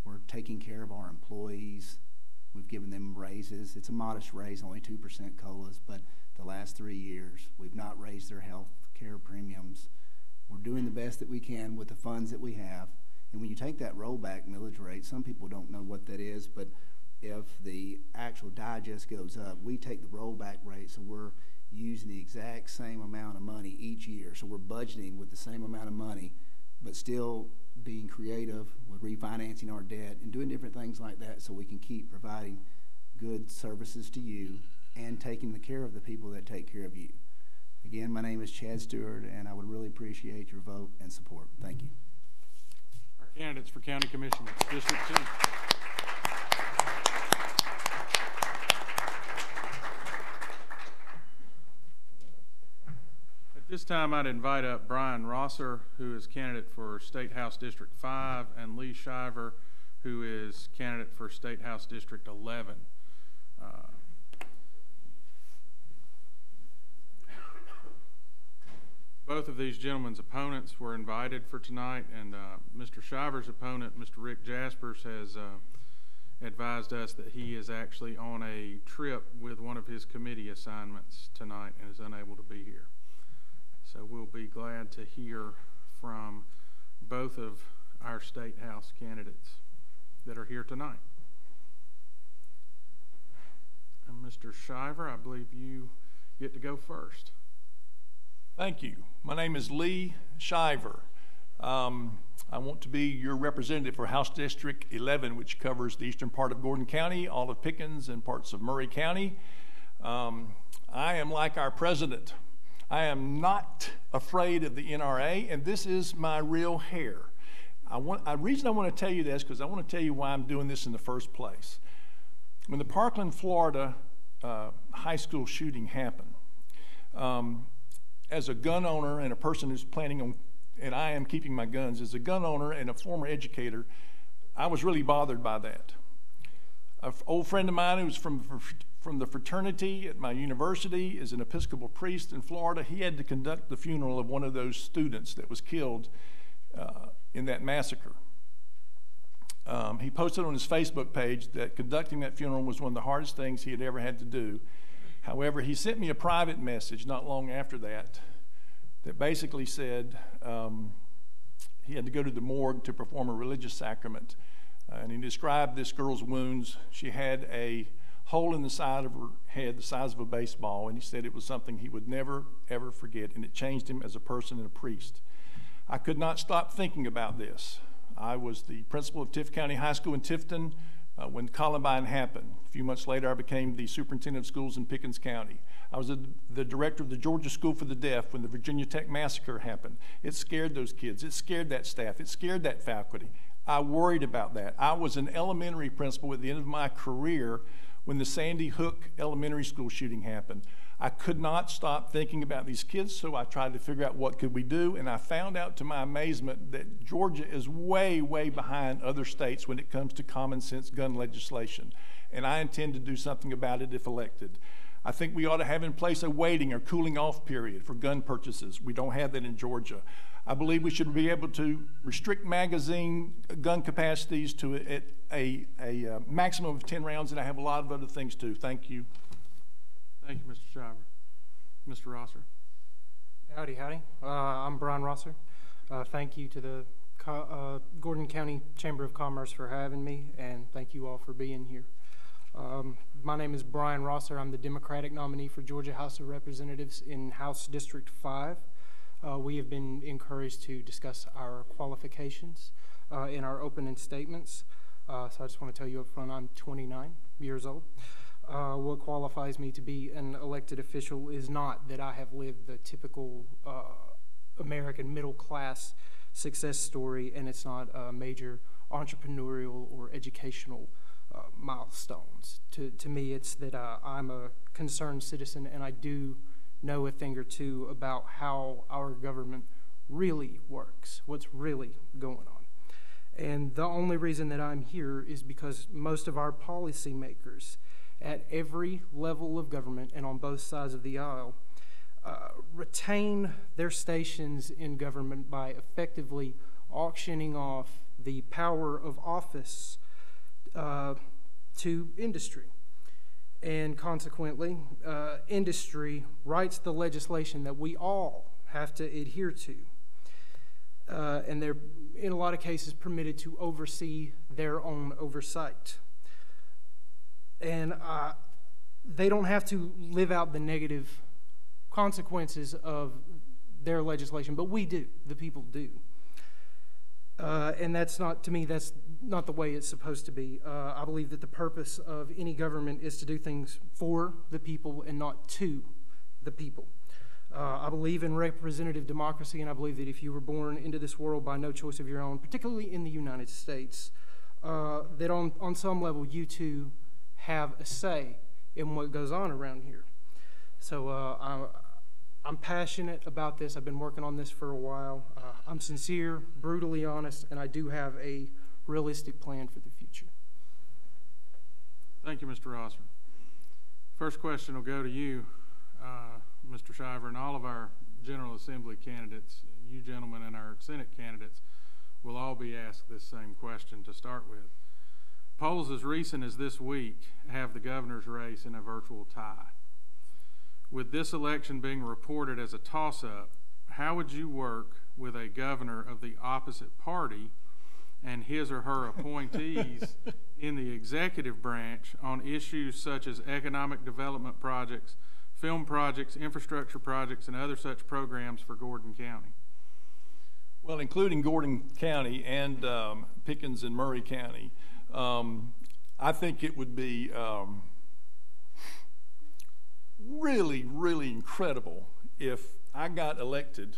We're taking care of our employees. We've given them raises. It's a modest raise, only 2% COLAs, but the last 3 years, we've not raised their health care premiums. We're doing the best that we can with the funds that we have. And when you take that rollback millage rate, some people don't know what that is, but if the actual digest goes up, we take the rollback rate, so we're using the exact same amount of money each year. So we're budgeting with the same amount of money, but still being creative with refinancing our debt and doing different things like that so we can keep providing good services to you and taking the care of the people that take care of you. Again, my name is Chad Stewart, and I would really appreciate your vote and support. Thank you. Our candidates for County Commission, District 2. At this time, I'd invite up Brian Rosser, who is candidate for State House District 5, and Lee Shiver, who is candidate for State House District 11. Both of these gentlemen's opponents were invited for tonight, and Mr. Shiver's opponent, Mr. Rick Jaspers, has advised us that he is actually on a trip with one of his committee assignments tonight and is unable to be here. So we'll be glad to hear from both of our State House candidates that are here tonight. And Mr. Shiver, I believe you get to go first. Thank you. My name is Lee Shiver. I want to be your representative for House District 11, which covers the eastern part of Gordon County, all of Pickens, and parts of Murray County. I am like our president. I am not afraid of the NRA, and this is my real hair. The reason I want to tell you this, because I want to tell you why I'm doing this in the first place. When the Parkland, Florida high school shooting happened, as a gun owner and a person who's planning on, and I am keeping my guns, as a gun owner and a former educator, I was really bothered by that. An old friend of mine who was from the fraternity at my university is an Episcopal priest in Florida. He had to conduct the funeral of one of those students that was killed in that massacre. He posted on his Facebook page that conducting that funeral was one of the hardest things he had ever had to do. However, he sent me a private message not long after that basically said he had to go to the morgue to perform a religious sacrament. And he described this girl's wounds. She had a hole in the side of her head the size of a baseball, and he said it was something he would never, ever forget, and it changed him as a person and a priest. I could not stop thinking about this. I was the principal of Tift County High School in Tifton When Columbine happened, a few months later, I became the superintendent of schools in Pickens County. I was the director of the Georgia School for the Deaf when the Virginia Tech massacre happened. It scared those kids. It scared that staff. It scared that faculty. I worried about that. I was an elementary principal at the end of my career when the Sandy Hook Elementary School shooting happened. I could not stop thinking about these kids, so I tried to figure out what could we do, and I found out to my amazement that Georgia is way, way behind other states when it comes to common sense gun legislation, and I intend to do something about it if elected. I think we ought to have in place a waiting or cooling off period for gun purchases. We don't have that in Georgia. I believe we should be able to restrict magazine gun capacities to a maximum of 10 rounds, and I have a lot of other things too. Thank you. Thank you, Mr. Shiver. Mr. Rosser. Howdy, howdy. I'm Brian Rosser. Thank you to the Gordon County Chamber of Commerce for having me, and thank you all for being here. My name is Brian Rosser. I'm the Democratic nominee for Georgia House of Representatives in House District 5. We have been encouraged to discuss our qualifications in our opening statements. So I just want to tell you up front, I'm 29 years old. What qualifies me to be an elected official is not that I have lived the typical American middle class success story, and it's not major entrepreneurial or educational milestones. To me, it's that I'm a concerned citizen, and I do know a thing or two about how our government really works, what's really going on. And the only reason that I'm here is because most of our policymakers at every level of government and on both sides of the aisle retain their stations in government by effectively auctioning off the power of office to industry. And consequently, industry writes the legislation that we all have to adhere to. And they're, in a lot of cases, permitted to oversee their own oversight. And they don't have to live out the negative consequences of their legislation, but we do, the people do. And that's not, to me, that's not the way it's supposed to be. I believe that the purpose of any government is to do things for the people and not to the people. I believe in representative democracy, and I believe that if you were born into this world by no choice of your own, particularly in the United States, that on some level you too have a say in what goes on around here. So I'm passionate about this. I've been working on this for a while. I'm sincere, brutally honest, and I do have a realistic plan for the future. Thank you, Mr. Rosser. First question will go to you, Mr. Shiver, and all of our General Assembly candidates, you gentlemen and our Senate candidates, will all be asked this same question to start with. Polls as recent as this week have the governor's race in a virtual tie. With this election being reported as a toss-up, how would you work with a governor of the opposite party and his or her appointees in the executive branch on issues such as economic development projects, film projects, infrastructure projects, and other such programs for Gordon County? Well, including Gordon County and Pickens and Murray County, I think it would be really, really incredible if I got elected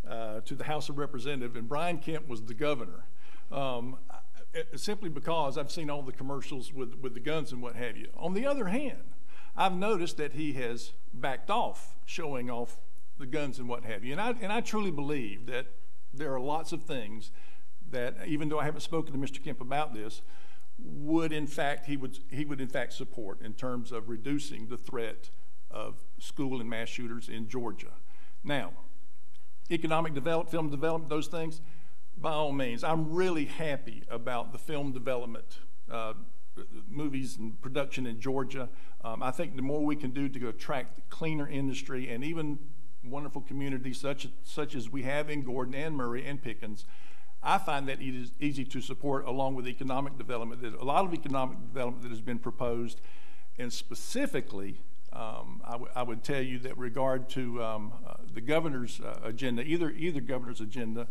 to the House of Representatives and Brian Kemp was the governor. Simply because I've seen all the commercials with the guns and what have you. On the other hand, I've noticed that he has backed off showing off the guns and what have you. And I truly believe that there are lots of things that, even though I haven't spoken to Mr. Kemp about this, would in fact he would in fact support in terms of reducing the threat of school and mass shooters in Georgia. Now, economic development, film development, those things, by all means. I'm really happy about the film development, movies and production in Georgia. I think the more we can do to attract cleaner industry and even wonderful communities such as we have in Gordon and Murray and Pickens, I find that it is easy to support, along with economic development. There's a lot of economic development that has been proposed, and specifically, I would tell you that regard to the governor's agenda, either governor's agenda,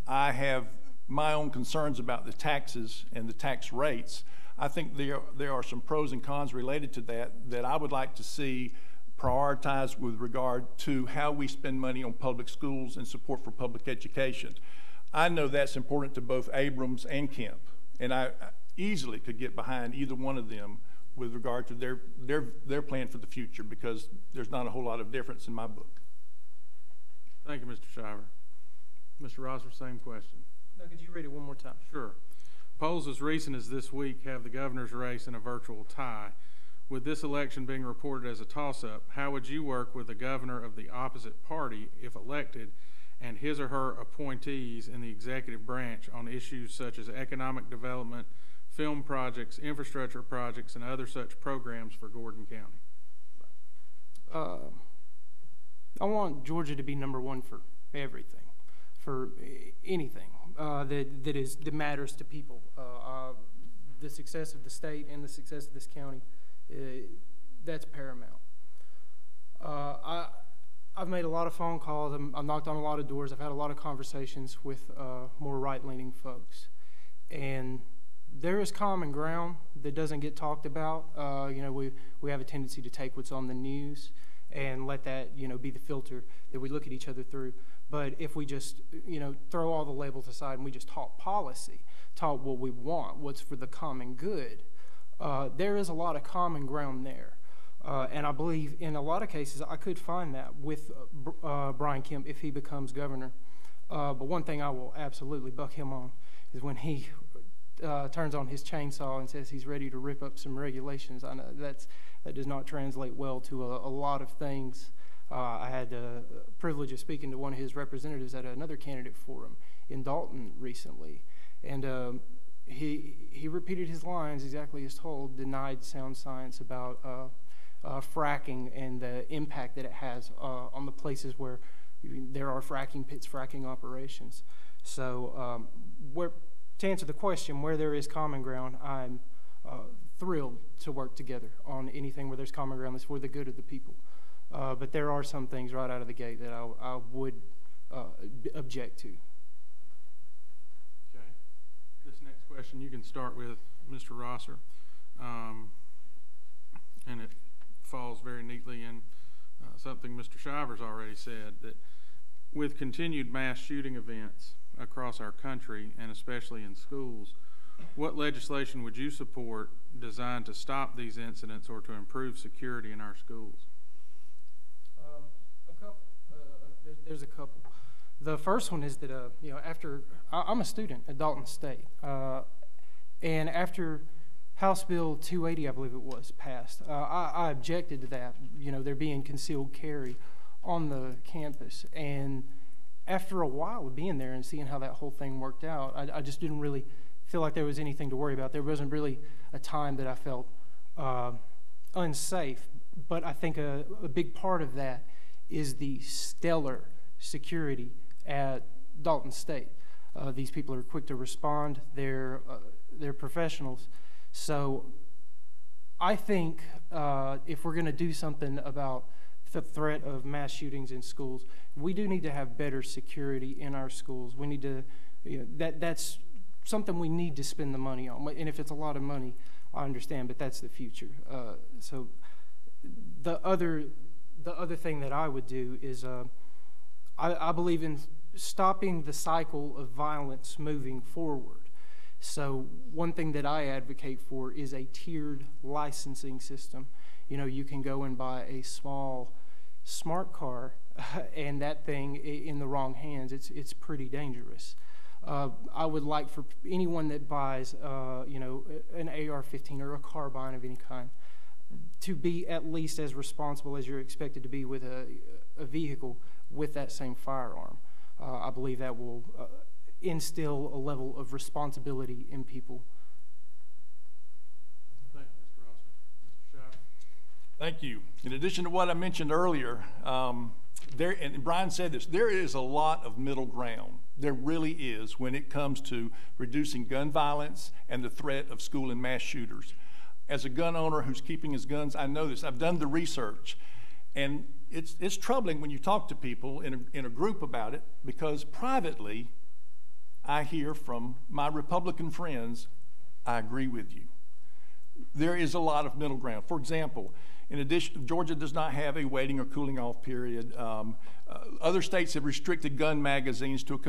I have my own concerns about the taxes and the tax rates. I think there are some pros and cons related to that I would like to see prioritized with regard to how we spend money on public schools and support for public education. I know that's important to both Abrams and Kemp, and I easily could get behind either one of them with regard to their plan for the future, because there's not a whole lot of difference in my book. Thank you, Mr. Shiver. Mr. Rosser, same question. Now, could you read it one more time? Sure. Polls as recent as this week have the governor's race in a virtual tie. With this election being reported as a toss-up, how would you work with the governor of the opposite party, if elected, and his or her appointees in the executive branch on issues such as economic development, film projects, infrastructure projects, and other such programs for Gordon County? I want Georgia to be #1 for everything, for anything that matters to people. The success of the state and the success of this county, that's paramount. I've made a lot of phone calls. I've knocked on a lot of doors. I've had a lot of conversations with more right-leaning folks, and there is common ground that doesn't get talked about. You know, we have a tendency to take what's on the news and let that, you know, be the filter that we look at each other through. But if we just, you know, throw all the labels aside and we just talk policy, talk what we want, what's for the common good, there is a lot of common ground there. And I believe in a lot of cases I could find that with Brian Kemp if he becomes governor. But one thing I will absolutely buck him on is when he turns on his chainsaw and says he's ready to rip up some regulations. I know that does not translate well to a lot of things. I had the privilege of speaking to one of his representatives at another candidate forum in Dalton recently, and he repeated his lines exactly as told, denied sound science about fracking and the impact that it has on the places where there are fracking pits, fracking operations. So to answer the question, where there is common ground, I'm thrilled to work together on anything where there's common ground that's for the good of the people. But there are some things right out of the gate that I would object to. Okay. This next question you can start with Mr. Rosser. And it falls very neatly in something Mr. Shiver's already said, that with continued mass shooting events across our country, and especially in schools, what legislation would you support designed to stop these incidents or to improve security in our schools? A couple. There's a couple. The first one is that, you know, I'm a student at Dalton State, and after House Bill 280, I believe it was, passed, I objected to that, you know, there being concealed carry on the campus. And after a while of being there and seeing how that whole thing worked out, I just didn't really feel like there was anything to worry about. There wasn't really a time that I felt unsafe. But I think a big part of that is the stellar security at Dalton State. These people are quick to respond. They're professionals. So I think if we're going to do something about the threat of mass shootings in schools, we do need to have better security in our schools. We need to, you know, that's something we need to spend the money on. And if it's a lot of money, I understand, but that's the future. So the other thing that I would do is I believe in stopping the cycle of violence moving forward. So one thing that I advocate for is a tiered licensing system. You know, you can go and buy a small smart car, and that thing in the wrong hands, it's pretty dangerous. I would like for anyone that buys, you know, an AR-15 or a carbine of any kind, to be at least as responsible as you're expected to be with a vehicle with that same firearm. I believe that will instill a level of responsibility in people. Thank you, Mr. Rosser. Mr. Shiver. Thank you. In addition to what I mentioned earlier, and Brian said this, there is a lot of middle ground. There really is when it comes to reducing gun violence and the threat of school and mass shooters. As a gun owner who's keeping his guns, I know this. I've done the research. And it's troubling when you talk to people in a group about it, because privately, I hear from my Republican friends, I agree with you. there is a lot of middle ground. For example, in addition, Georgia does not have a waiting or cooling off period. Other states have restricted gun magazines to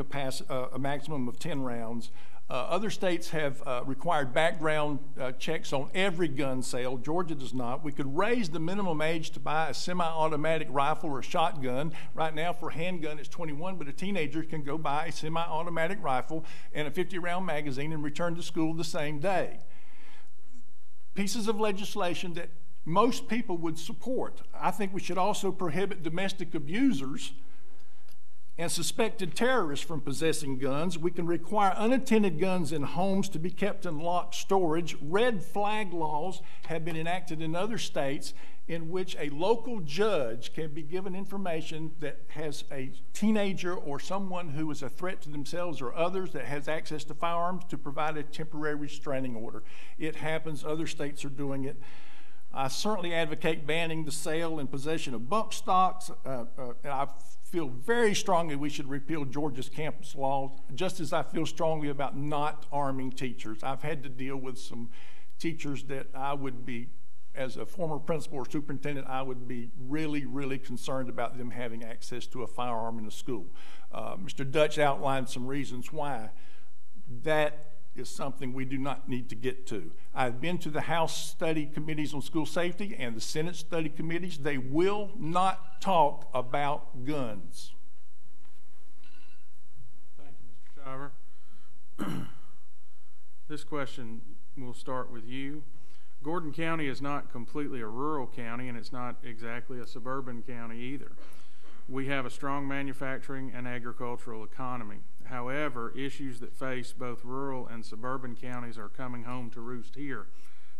a maximum of 10 rounds. Other states have required background checks on every gun sale. Georgia does not. We could raise the minimum age to buy a semi-automatic rifle or a shotgun. Right now for a handgun it's 21, but a teenager can go buy a semi-automatic rifle and a 50-round magazine and return to school the same day. Pieces of legislation that most people would support. I think we should also prohibit domestic abusers and suspected terrorists from possessing guns. We can require unattended guns in homes to be kept in locked storage. Red flag laws have been enacted in other states in which a local judge can be given information that has a teenager or someone who is a threat to themselves or others that has access to firearms to provide a temporary restraining order. It happens. Other states are doing it. I certainly advocate banning the sale and possession of bump stocks. And I feel very strongly we should repeal Georgia's campus law, just as I feel strongly about not arming teachers. I've had to deal with some teachers that I would be, as a former principal or superintendent, I would be really, really concerned about them having access to a firearm in the school. Mr. Dutch outlined some reasons why. That is something we do not need to get to. I've been to the House study committees on school safety and the Senate study committees. They will not talk about guns. Thank you, Mr. Shiver. This question will start with you. Gordon County is not completely a rural county, and it's not exactly a suburban county either. We have a strong manufacturing and agricultural economy. However, issues that face both rural and suburban counties are coming home to roost here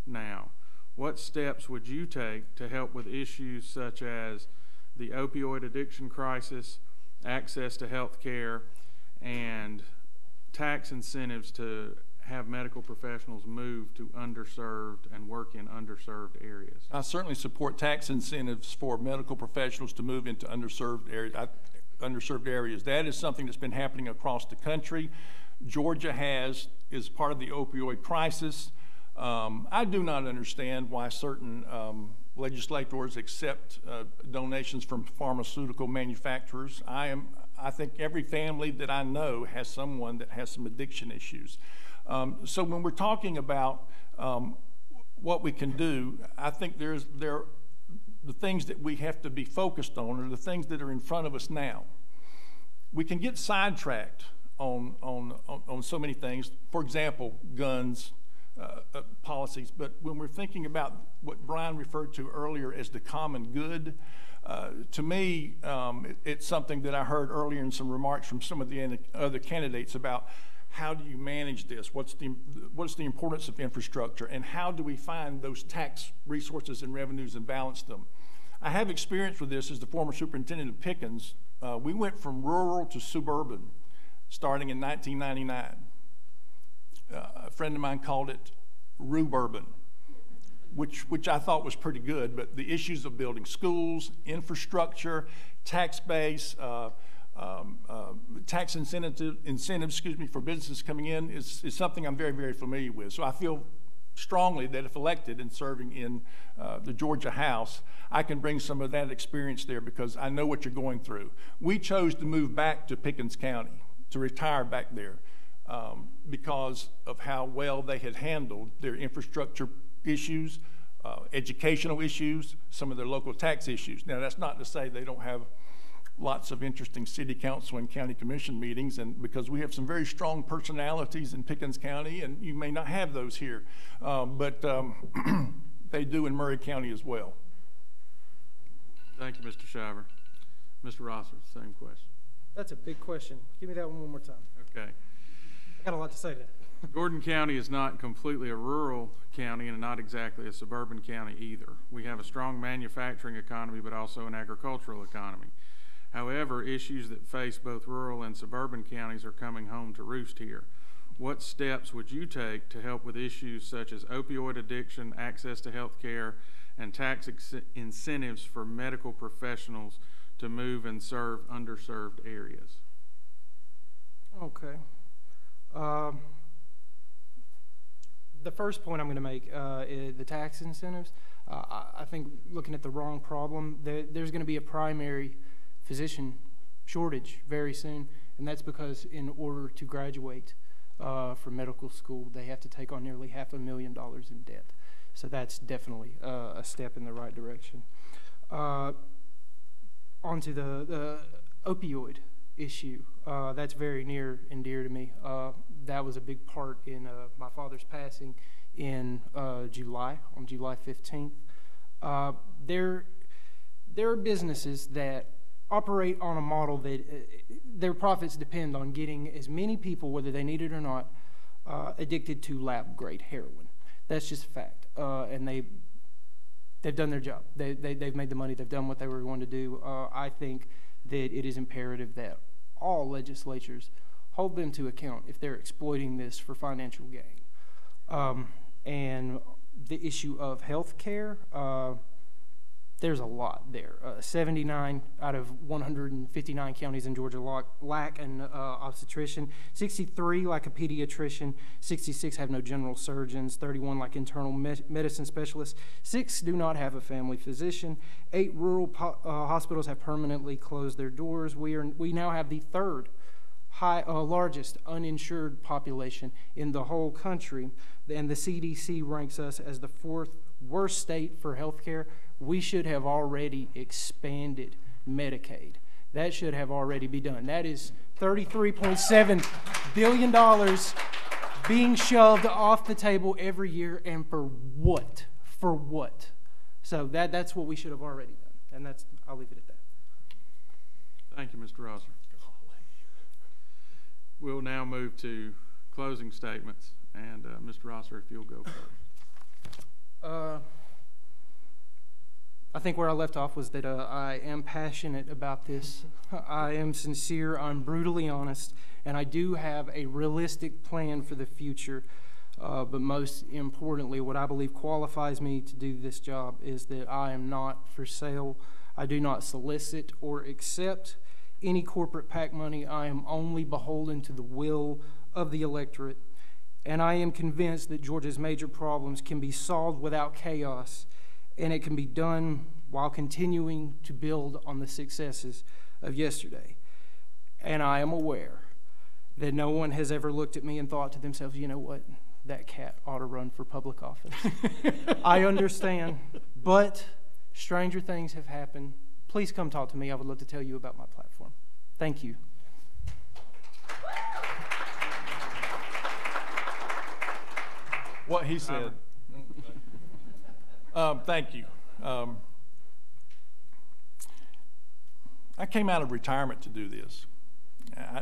now. What steps would you take to help with issues such as the opioid addiction crisis, access to health care, and tax incentives to have medical professionals move to underserved and work in underserved areas? I certainly support tax incentives for medical professionals to move into underserved areas. That is something that's been happening across the country. Georgia is part of the opioid crisis. I do not understand why certain legislators accept donations from pharmaceutical manufacturers. I think every family that I know has someone that has some addiction issues. So when we're talking about what we can do, I think the things that we have to be focused on are the things that are in front of us now. We can get sidetracked on so many things. For example, guns, policies. But when we're thinking about what Brian referred to earlier as the common good, to me, it's something that I heard earlier in some remarks from some of the other candidates about how do you manage this? What's the importance of infrastructure, and how do we find those tax resources and revenues and balance them? I have experience with this as the former superintendent of Pickens. We went from rural to suburban starting in 1999. A friend of mine called it ruburban, which I thought was pretty good, but the issues of building schools, infrastructure, tax base, tax incentives, for businesses coming in is something I'm very, very familiar with. So I feel strongly that if elected and serving in the Georgia House, I can bring some of that experience there because I know what you're going through. We chose to move back to Pickens County, to retire back there because of how well they had handled their infrastructure issues, educational issues, some of their local tax issues. Now, that's not to say they don't have lots of interesting city council and county commission meetings, and because we have some very strong personalities in Pickens County, and you may not have those here, but they do in Murray County as well. Thank you, Mr. Shiver. Mr. Rosser, same question. That's a big question. Give me that one more time. Okay. I got a lot to say to that. Gordon County is not completely a rural county and not exactly a suburban county either. We have a strong manufacturing economy, but also an agricultural economy. However, issues that face both rural and suburban counties are coming home to roost here. What steps would you take to help with issues such as opioid addiction, access to health care, and tax incentives for medical professionals to move and serve underserved areas? Okay. The first point I'm going to make is the tax incentives. I think looking at the wrong problem, there's going to be a primary physician shortage very soon, and that's because in order to graduate from medical school, they have to take on nearly $500,000 in debt. So that's definitely a step in the right direction. Onto the opioid issue. That's very near and dear to me. That was a big part in my father's passing in July, on July 15th. There are businesses that operate on a model that their profits depend on getting as many people, whether they need it or not, addicted to lab-grade heroin. That's just a fact. And they've done their job. They've made the money. They've done what they were going to do. I think that it is imperative that all legislatures hold them to account if they're exploiting this for financial gain. And the issue of health care, there's a lot there. 79 out of 159 counties in Georgia lack an obstetrician. 63 lack a pediatrician. 66 have no general surgeons. 31 lack internal medicine specialists. 6 do not have a family physician. 8 rural hospitals have permanently closed their doors. We now have the third largest uninsured population in the whole country, and the CDC ranks us as the 4th worst state for health care. We should have already expanded Medicaid. That should have already been done. That is $33.7 billion being shoved off the table every year, and for what? For what? So that's what we should have already done, and I'll leave it at that. Thank you, Mr. Rosser. We'll now move to closing statements, and Mr. Rosser, if you'll go first. I think where I left off was that I am passionate about this. I am sincere, I'm brutally honest, and I do have a realistic plan for the future. But most importantly, what I believe qualifies me to do this job is that I am not for sale. I do not solicit or accept any corporate PAC money. I am only beholden to the will of the electorate. And I am convinced that Georgia's major problems can be solved without chaos, and it can be done while continuing to build on the successes of yesterday. And I am aware that no one has ever looked at me and thought to themselves, you know what, that cat ought to run for public office. I understand, but stranger things have happened. Please come talk to me. I would love to tell you about my platform. Thank you. What he said. Thank you. I came out of retirement to do this.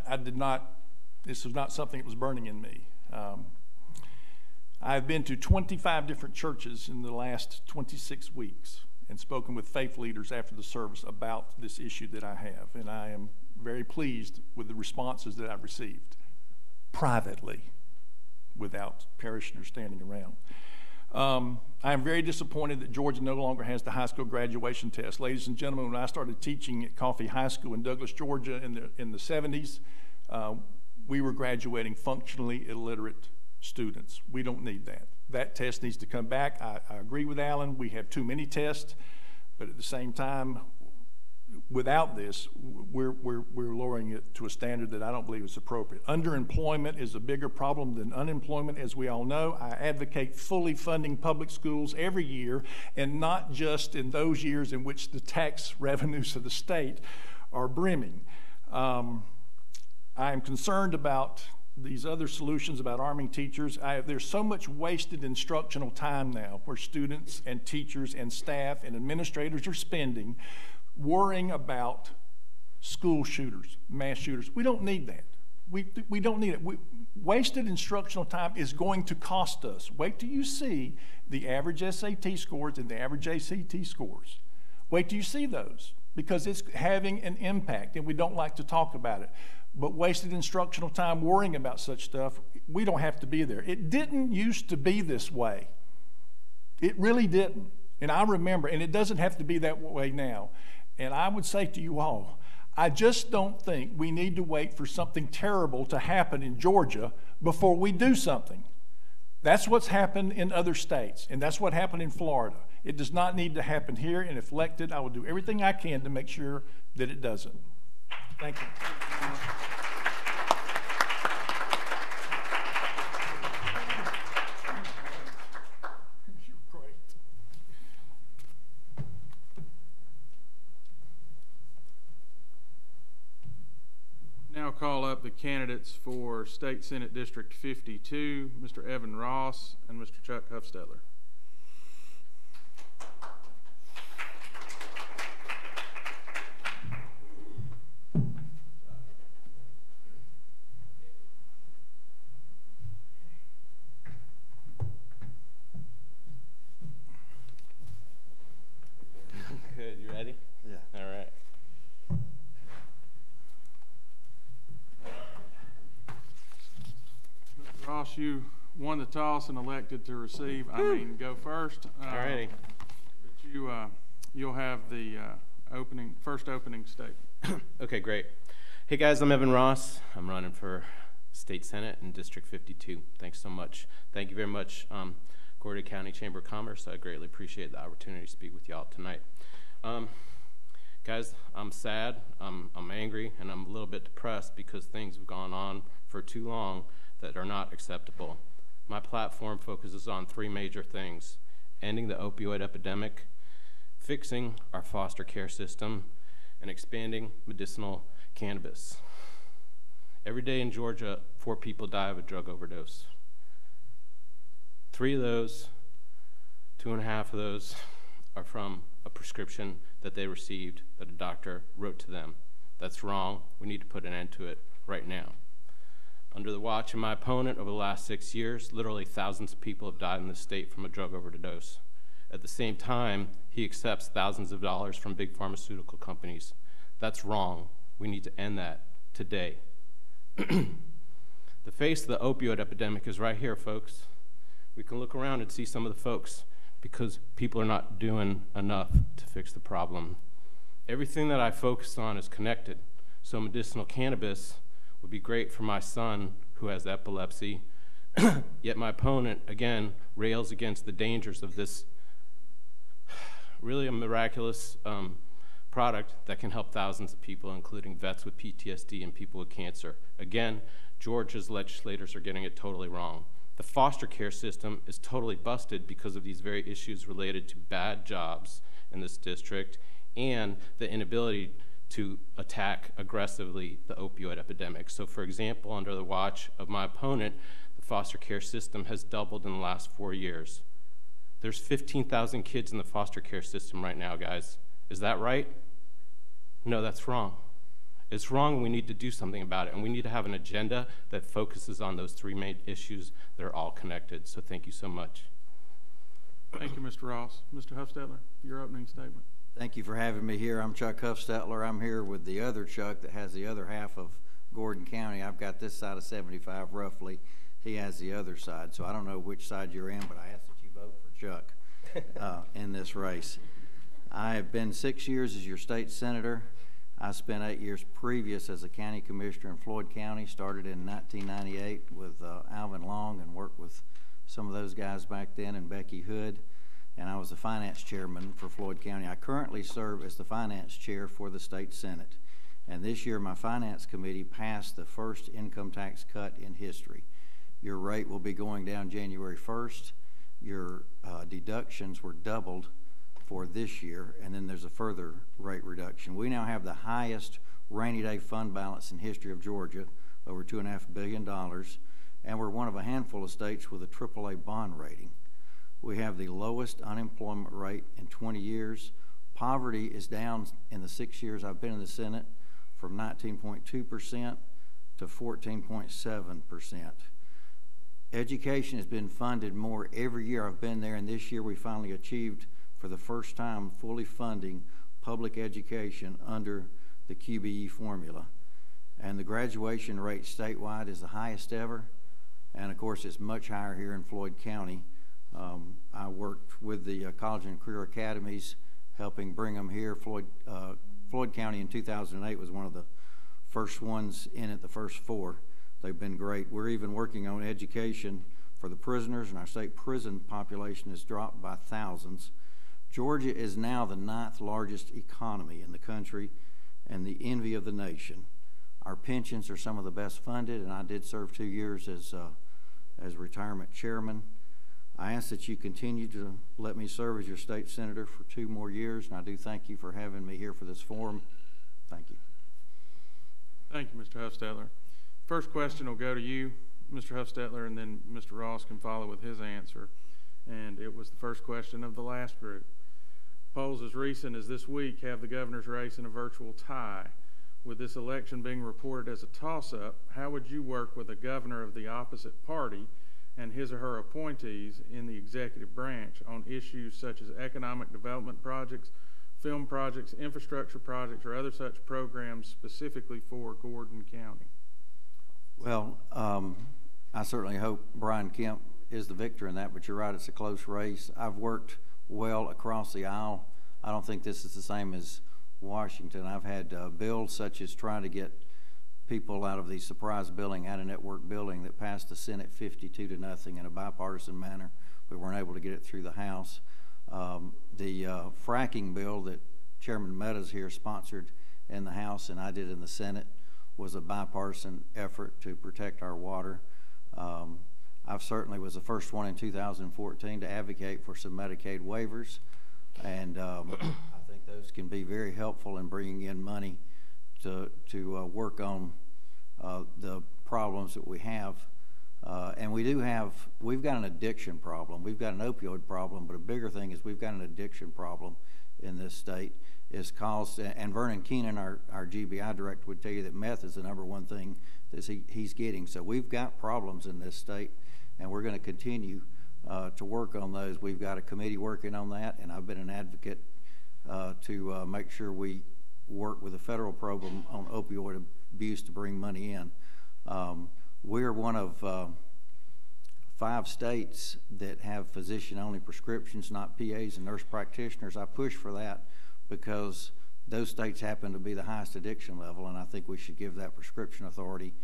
I did not, this was not something that was burning in me. I've been to 25 different churches in the last 26 weeks and spoken with faith leaders after the service about this issue that I have, and I am very pleased with the responses that I've received privately without parishioners standing around. I am very disappointed that Georgia no longer has the high school graduation test. Ladies and gentlemen, when I started teaching at Coffee High School in Douglas, Georgia in the 70s, we were graduating functionally illiterate students. We don't need that. That test needs to come back. I agree with Alan. We have too many tests, but at the same time, without this, we're lowering it to a standard that I don't believe is appropriate. Underemployment is a bigger problem than unemployment, as we all know. I advocate fully funding public schools every year, and not just in those years in which the tax revenues of the state are brimming. I am concerned about these other solutions about arming teachers. There's so much wasted instructional time now where students and teachers and staff and administrators are spending worrying about school shooters, mass shooters. We don't need that. We don't need it. Wasted instructional time is going to cost us. Wait till you see the average SAT scores and the average ACT scores. Wait till you see those, because it's having an impact, and we don't like to talk about it. But wasted instructional time worrying about such stuff, we don't have to be there. It didn't used to be this way. It really didn't. And I remember, and it doesn't have to be that way now. And I would say to you all, I just don't think we need to wait for something terrible to happen in Georgia before we do something. That's what's happened in other states, and that's what happened in Florida. It does not need to happen here, and if elected, I will do everything I can to make sure that it doesn't. Thank you. You're great. Now call up the candidates for State Senate District 52, Mr. Evan Ross and Mr. Chuck Huffstetler. Good, you ready? Yeah. All right. Mr. Ross, you won the toss and elected to receive, go first. Alrighty. But you'll have the first opening statement. Okay, great. Hey guys, I'm Evan Ross. I'm running for State Senate in District 52. Thanks so much. Thank you very much, Gordon County Chamber of Commerce. I greatly appreciate the opportunity to speak with y'all tonight. Guys, I'm sad, I'm angry, and I'm a little bit depressed because things have gone on for too long that are not acceptable. My platform focuses on three major things: ending the opioid epidemic, fixing our foster care system, and expanding medicinal cannabis. Every day in Georgia, 4 people die of a drug overdose. 3 of those, 2.5 of those, are from a prescription that they received that a doctor wrote to them. That's wrong. We need to put an end to it right now. Under the watch of my opponent over the last 6 years, literally thousands of people have died in this state from a drug overdose. At the same time, he accepts thousands of dollars from big pharmaceutical companies. That's wrong. We need to end that today. The face of the opioid epidemic is right here, folks. We can look around and see some of the folks because people are not doing enough to fix the problem. Everything that I focus on is connected. So medicinal cannabis would be great for my son who has epilepsy, yet my opponent, again, rails against the dangers of this really a miraculous product that can help thousands of people, including vets with PTSD and people with cancer. Again, Georgia's legislators are getting it totally wrong. The foster care system is totally busted because of these very issues related to bad jobs in this district and the inability to attack aggressively the opioid epidemic. So for example, under the watch of my opponent, the foster care system has doubled in the last 4 years. There's 15,000 kids in the foster care system right now, guys. Is that right? No, that's wrong. It's wrong, and we need to do something about it, and we need to have an agenda that focuses on those 3 main issues that are all connected. So thank you so much. Thank you, Mr. Ross. Mr. Huffstetler, your opening statement. Thank you for having me here. I'm Chuck Huffstetler. I'm here with the other Chuck that has the other half of Gordon County. I've got this side of 75 roughly. He has the other side, so I don't know which side you're in, but I ask that you vote for Chuck in this race. I have been 6 years as your state senator. I spent 8 years previous as a county commissioner in Floyd County, started in 1998 with Alvin Long and worked with some of those guys back then and Becky Hood, and I was the finance chairman for Floyd County. I currently serve as the finance chair for the state senate, and this year my finance committee passed the first income tax cut in history. Your rate will be going down January 1st. Your deductions were doubled for this year, and then there's a further rate reduction. We now have the highest rainy day fund balance in history of Georgia, over $2.5 billion, and we're one of a handful of states with a AAA bond rating. We have the lowest unemployment rate in 20 years. Poverty is down in the 6 years I've been in the Senate from 19.2% to 14.7%. Education has been funded more every year I've been there, and this year we finally achieved for the first time fully funding public education under the QBE formula. And the graduation rate statewide is the highest ever, and of course it's much higher here in Floyd County. I worked with the college and career academies, helping bring them here. Floyd County in 2008 was one of the first ones in it, the first 4. They've been great. We're even working on education for the prisoners, and our state prison population has dropped by thousands. Georgia is now the 9th largest economy in the country and the envy of the nation. Our pensions are some of the best funded, and I did serve 2 years as retirement chairman. I ask that you continue to let me serve as your state senator for 2 more years, and I do thank you for having me here for this forum. Thank you. Thank you, Mr. Huffstetler. First question will go to you, Mr. Huffstetler, and then Mr. Ross can follow with his answer. And it was the first question of the last group. Polls as recent as this week have the governor's race in a virtual tie. With this election being reported as a toss-up, how would you work with a governor of the opposite party and his or her appointees in the executive branch on issues such as economic development projects, film projects, infrastructure projects, or other such programs specifically for Gordon County? Well, I certainly hope Brian Kemp is the victor in that, but you're right, it's a close race. I've worked well across the aisle. I don't think this is the same as Washington. I've had bills such as trying to get people out of the surprise building, out-of-network building, that passed the Senate 52-0 in a bipartisan manner. We weren't able to get it through the House. The fracking bill that Chairman Meadows here sponsored in the House and I did in the Senate was a bipartisan effort to protect our water. I certainly was the first one in 2014 to advocate for some Medicaid waivers, and I think those can be very helpful in bringing in money to work on the problems that we have. And we've got an addiction problem. We've got an opioid problem, but a bigger thing is we've got an addiction problem in this state. Is caused, and Vernon Keenan, our GBI director, would tell you that meth is the #1 thing that he's getting. So we've got problems in this state, and we're going to continue to work on those. We've got a committee working on that, and I've been an advocate to make sure we work with the federal program on opioid abuse to bring money in. We're one of 5 states that have physician-only prescriptions, not PAs and nurse practitioners. I push for that because those states happen to be the highest addiction level, and I think we should give that prescription authority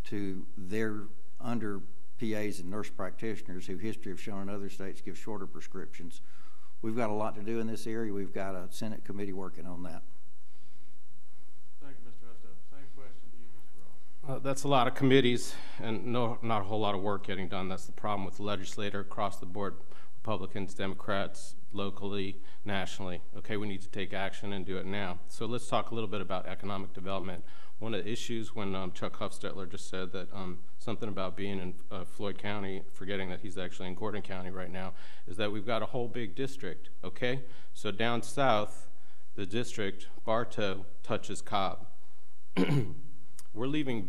to their under PAs and nurse practitioners who history have shown in other states give shorter prescriptions. We've got a lot to do in this area. We've got a Senate committee working on that. Thank you, Mr. Huffstetler. Same question to you, Mr. Ross. That's a lot of committees and not a whole lot of work getting done. That's the problem with the legislator across the board, Republicans, Democrats, locally, nationally. Okay, we need to take action and do it now. So let's talk a little bit about economic development. One of the issues when Chuck Huffstetler just said that something about being in Floyd County, forgetting that he's actually in Gordon County right now, is that we've got a whole big district, okay? So down south, the district, Bartow, touches Cobb. We're leaving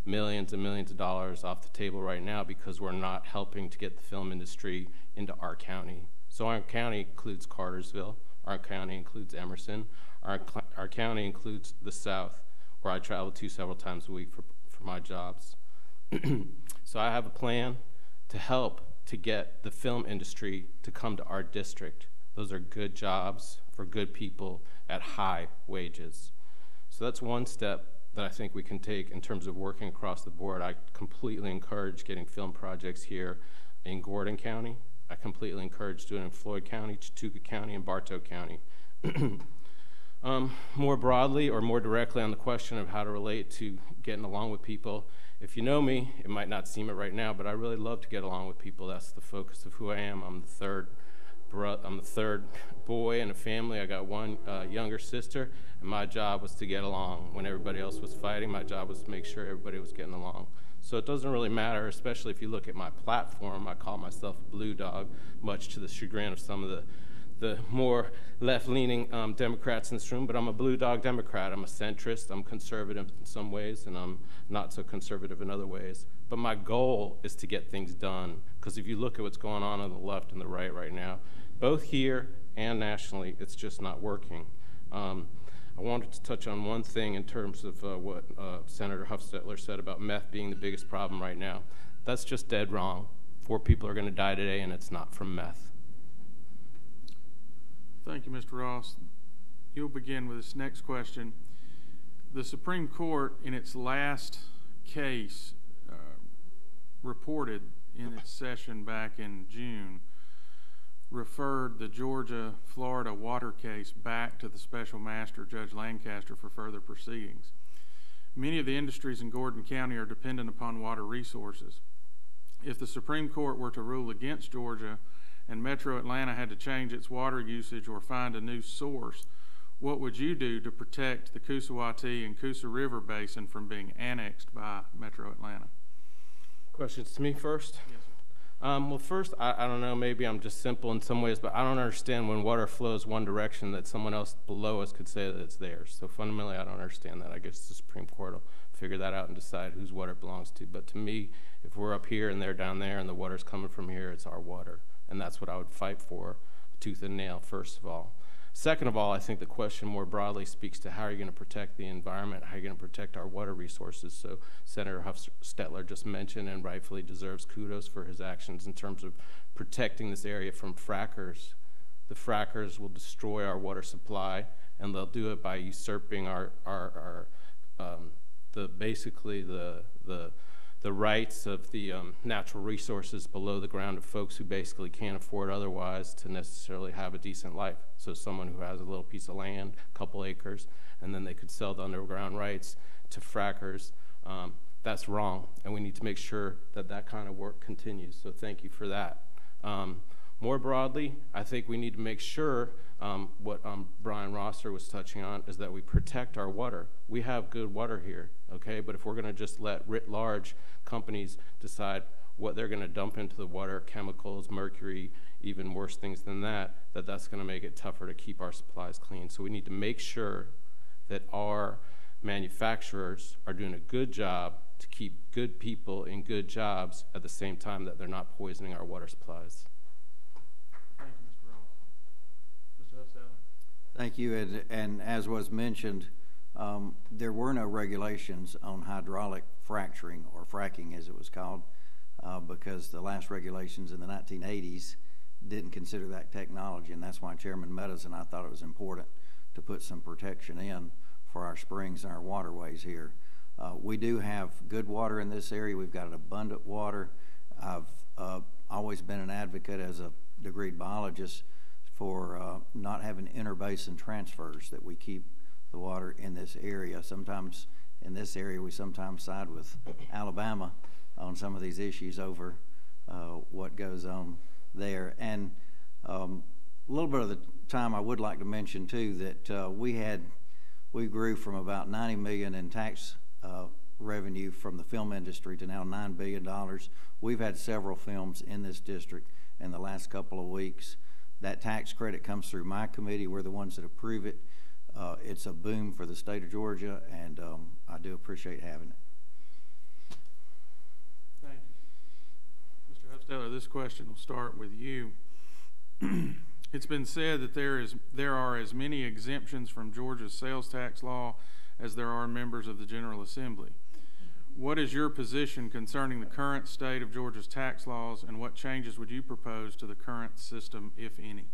millions and millions of dollars off the table right now because we're not helping to get the film industry into our county. So our county includes Cartersville, our county includes Emerson, our county includes the South, where I travel to several times a week for my jobs. So I have a plan to help to get the film industry to come to our district. Those are good jobs for good people at high wages. So that's one step that I think we can take in terms of working across the board. I completely encourage getting film projects here in Gordon County. I completely encourage doing it in Floyd County, Chattooga County, and Bartow County. More broadly or more directly on the question of how to relate to getting along with people, if you know me, it might not seem it right now, but I really love to get along with people. That's the focus of who I am. I'm the third boy in a family. I got one younger sister, and my job was to get along. When everybody else was fighting, my job was to make sure everybody was getting along. So it doesn't really matter, especially if you look at my platform. I call myself a blue dog, much to the chagrin of some of the more left-leaning Democrats in this room, but I'm a blue dog Democrat. I'm a centrist. I'm conservative in some ways, and I'm not so conservative in other ways. But my goal is to get things done, because if you look at what's going on the left and the right now, both here and nationally, it's just not working. I wanted to touch on one thing in terms of what Senator Huffstetler said about meth being the biggest problem right now. That's just dead wrong. 4 people are going to die today, and it's not from meth. Thank you, Mr. Ross. You'll begin with this next question. The Supreme Court, in its last case, reported in its session back in June, referred the Georgia-Florida water case back to the Special Master, Judge Lancaster, for further proceedings. Many of the industries in Gordon County are dependent upon water resources. If the Supreme Court were to rule against Georgia and Metro Atlanta had to change its water usage or find a new source, what would you do to protect the Coosawattee and Coosa River Basin from being annexed by Metro Atlanta? Questions to me first? Yes, sir. Well, first, I don't know, maybe I'm just simple in some ways, but I don't understand when water flows one direction that someone else below us could say that it's theirs. So fundamentally, I don't understand that. I guess the Supreme Court will figure that out and decide whose water it belongs to. But to me, if we're up here and they're down there and the water's coming from here, it's our water. And that's what I would fight for, tooth and nail, first of all. Second of all, I think the question more broadly speaks to how are you going to protect the environment, how are you going to protect our water resources. So Senator Hufstetler just mentioned and rightfully deserves kudos for his actions in terms of protecting this area from frackers. The frackers will destroy our water supply, and they'll do it by usurping basically the rights of the natural resources below the ground of folks who basically can't afford otherwise to necessarily have a decent life. So someone who has a little piece of land, a couple acres, and then they could sell the underground rights to frackers, that's wrong, and we need to make sure that that kind of work continues. So thank you for that. More broadly, I think we need to make sure what Brian Rosser was touching on is that we protect our water. We have good water here, okay? But if we're going to just let writ large companies decide what they're going to dump into the water, chemicals, mercury, even worse things than that, that's going to make it tougher to keep our supplies clean. So we need to make sure that our manufacturers are doing a good job to keep good people in good jobs at the same time that they're not poisoning our water supplies. Thank you, Mr. Ross. Mr. Hufstetler? Thank you, and as was mentioned, there were no regulations on hydraulic fracturing, or fracking as it was called, because the last regulations in the 1980s didn't consider that technology, and that's why Chairman Meadows and I thought it was important to put some protection in for our springs and our waterways here. We do have good water in this area. We've got abundant water. I've always been an advocate as a degreed biologist for not having interbasin transfers, that we keep the water in this area. Sometimes in this area we sometimes side with Alabama on some of these issues over what goes on there. And a little bit of the time I would like to mention too that we grew from about $90 million in tax revenue from the film industry to now $9 billion. We've had several films in this district in the last couple of weeks. That tax credit comes through my committee. We're the ones that approve it. It's a boom for the state of Georgia, and I do appreciate having it. Thank you. Mr. Hufstetler, this question will start with you. It's been said that there are as many exemptions from Georgia's sales tax law as there are members of the General Assembly. What is your position concerning the current state of Georgia's tax laws, and what changes would you propose to the current system, if any?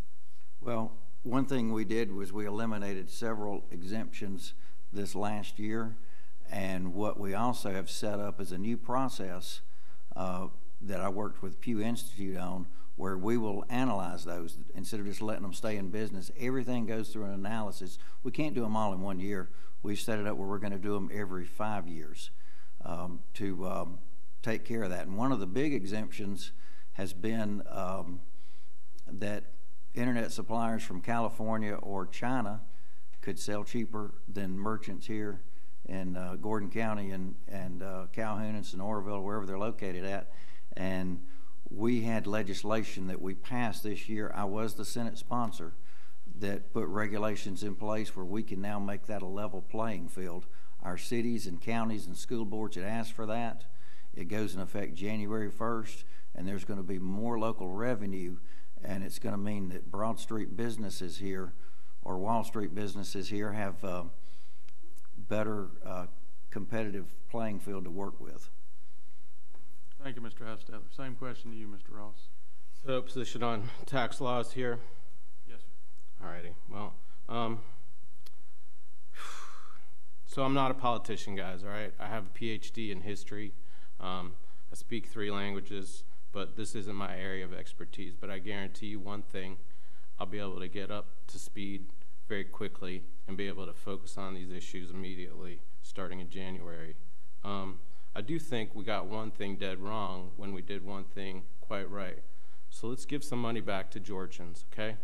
Well, one thing we did was we eliminated several exemptions this last year, and what we also have set up is a new process that I worked with Pew Institute on, where we will analyze those instead of just letting them stay in business. Everything goes through an analysis. We can't do them all in 1 year. We've set it up where we're going to do them every 5 years to take care of that. And one of the big exemptions has been that internet suppliers from California or China could sell cheaper than merchants here in Gordon County and Calhoun and Sonoraville, wherever they're located at. And we had legislation that we passed this year. I was the Senate sponsor that put regulations in place where we can now make that a level playing field. Our cities and counties and school boards had asked for that. It goes in effect January 1st, and there's going to be more local revenue, and it's going to mean that Broad Street businesses here or Wall Street businesses here have better competitive playing field to work with. Thank you, Mr. Hufstetler. Same question to you, Mr. Ross. So position on tax laws here. Yes, sir. Alrighty, well, so I'm not a politician, guys, all right? I have a PhD in history. I speak 3 languages, but this isn't my area of expertise. But I guarantee you one thing, I'll be able to get up to speed very quickly and be able to focus on these issues immediately starting in January. I do think we got one thing dead wrong when we did one thing quite right. So let's give some money back to Georgians, okay?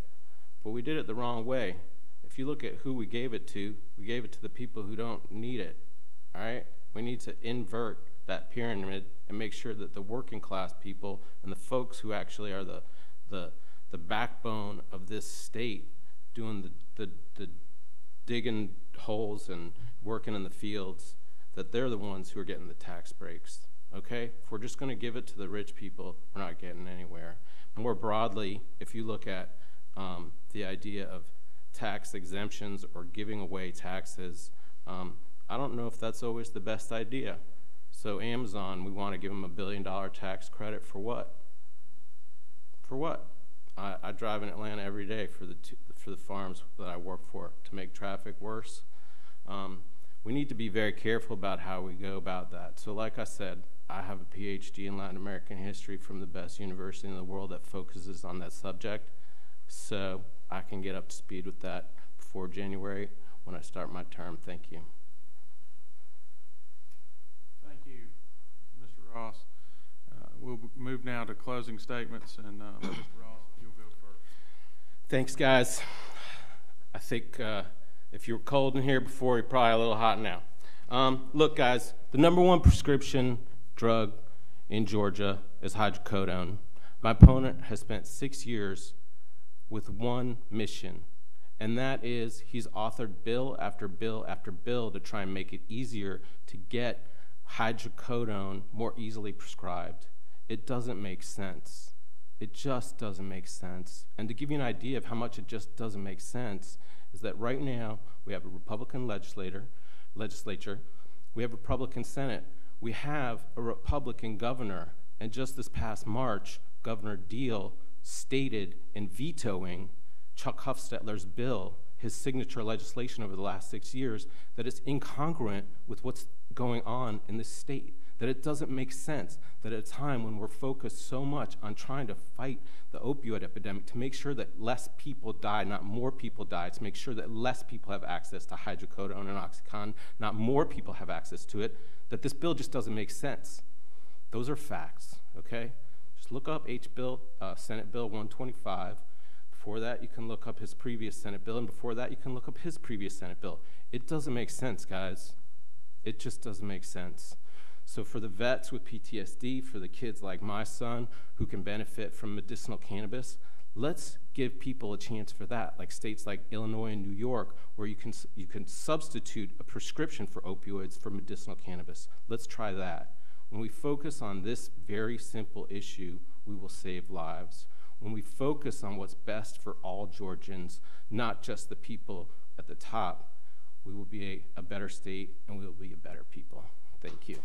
But we did it the wrong way. If you look at who we gave it to the people who don't need it, all right? We need to invert that pyramid and make sure that the working class people and the folks who actually are the backbone of this state doing the digging holes and working in the fields, that they're the ones who are getting the tax breaks, okay? If we're just gonna give it to the rich people, we're not getting anywhere. More broadly, if you look at the idea of tax exemptions or giving away taxes, I don't know if that's always the best idea. So Amazon, we wanna give them $1 billion tax credit for what? For what? I drive in Atlanta every day for the farms that I work for to make traffic worse. We need to be very careful about how we go about that. So like I said, I have a PhD in Latin American history from the best university in the world that focuses on that subject. So I can get up to speed with that before January when I start my term. Thank you. Thank you, Mr. Ross. We'll move now to closing statements, and Mr. Ross, you'll go first. Thanks, guys. I think if you were cold in here before, you're probably a little hot now. Look, guys, the #1 prescription drug in Georgia is hydrocodone. My opponent has spent 6 years with one mission, and that is he's authored bill after bill after bill to try and make it easier to get hydrocodone more easily prescribed. It doesn't make sense. It just doesn't make sense. And to give you an idea of how much it just doesn't make sense is that right now we have a Republican legislature, we have a Republican Senate, we have a Republican governor, and just this past March, Governor Deal stated in vetoing Chuck Hufstetler's bill, his signature legislation over the last 6 years, that it's incongruent with what's going on in this state, that it doesn't make sense that at a time when we're focused so much on trying to fight the opioid epidemic, to make sure that less people die, not more people die, to make sure that less people have access to hydrocodone and Oxycontin, not more people have access to it, that this bill just doesn't make sense. Those are facts, okay? Just look up Senate Bill 125. Before that, you can look up his previous Senate bill, and before that, you can look up his previous Senate bill. It doesn't make sense, guys. It just doesn't make sense. So for the vets with PTSD, for the kids like my son who can benefit from medicinal cannabis, let's give people a chance for that, like states like Illinois and New York, where you can substitute a prescription for opioids for medicinal cannabis. Let's try that. When we focus on this very simple issue, we will save lives. When we focus on what's best for all Georgians, not just the people at the top, we will be a better state and we will be a better people. Thank you.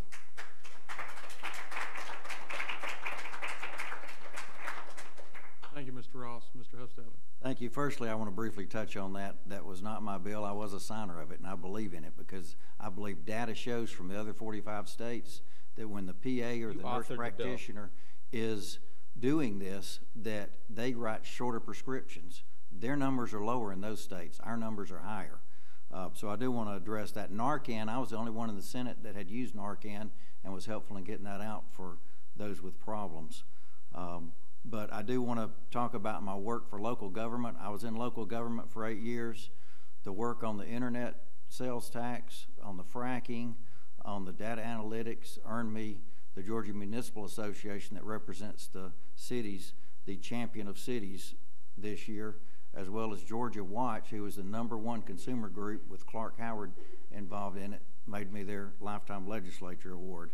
Thank you, Mr. Ross. Mr. Hufstetler. Thank you. Firstly, I want to briefly touch on that. That was not my bill. I was a signer of it, and I believe in it because I believe data shows from the other 45 states that when the PA or the nurse practitioner is doing this, that they write shorter prescriptions. Their numbers are lower in those states. Our numbers are higher. So I do want to address that. Narcan, I was the only one in the Senate that had used Narcan and was helpful in getting that out for those with problems. But I do want to talk about my work for local government. I was in local government for 8 years. The work on the internet sales tax, on the fracking, on the data analytics earned me the Georgia Municipal Association that represents the cities, the champion of cities this year, as well as Georgia Watch, who was the #1 consumer group with Clark Howard involved in it, made me their Lifetime Legislature Award.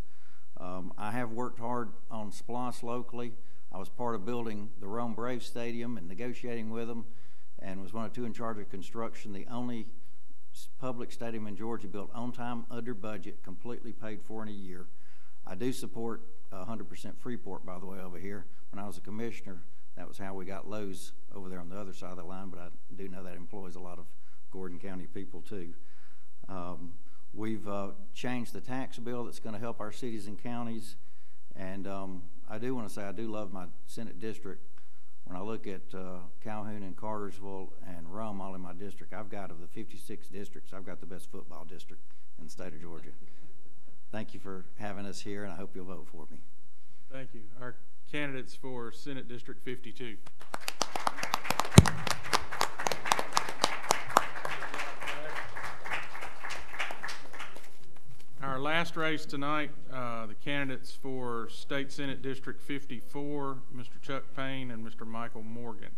I have worked hard on SPLOST locally. I was part of building the Rome Braves Stadium and negotiating with them, and was one of 2 in charge of construction, the only public stadium in Georgia built on time, under budget, completely paid for in a year. I do support 100% Freeport, by the way, over here. When I was a commissioner, that was how we got Lowe's over there on the other side of the line, but I do know that employs a lot of Gordon County people too. We've changed the tax bill that's going to help our cities and counties, And I do want to say I do love my Senate district. When I look at Calhoun and Cartersville and Rum all in my district, I've got, of the 56 districts, I've got the best football district in the state of Georgia. Thank you for having us here, and I hope you'll vote for me. Thank you. Our candidates for Senate District 52. Our last race tonight, the candidates for State Senate District 54, Mr. Chuck Payne and Mr. Michael Morgan.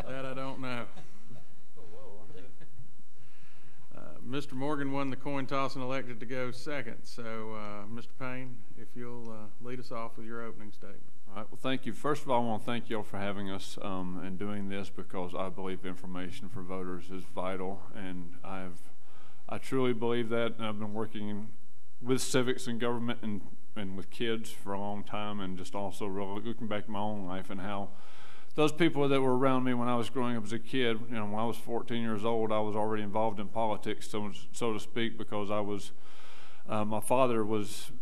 That I don't know. Mr. Morgan won the coin toss and elected to go second. So, Mr. Payne, if you'll lead us off with your opening statement. All right. Well, thank you. First of all, I want to thank you all for having us and doing this, because I believe information for voters is vital, and I truly believe that. And I've been working with civics and government and with kids for a long time, and just also really looking back at my own life and how those people that were around me when I was growing up as a kid, when I was 14 years old, I was already involved in politics, so to speak, because I was, my father was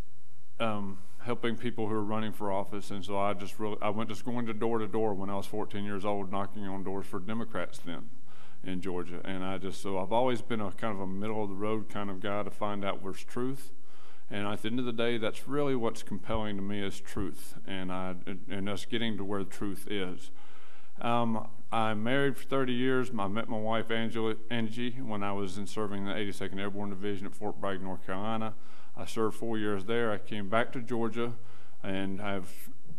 helping people who were running for office, and so I went just going to door when I was 14 years old, knocking on doors for Democrats then in Georgia, and so I've always been a kind of a middle of the road kind of guy to find out where's truth. And at the end of the day, that's really what's compelling to me is truth, and us getting to where the truth is. I'm married for 30 years. I met my wife, Angie, when I was serving the 82nd Airborne Division at Fort Bragg, North Carolina. I served 4 years there. I came back to Georgia, and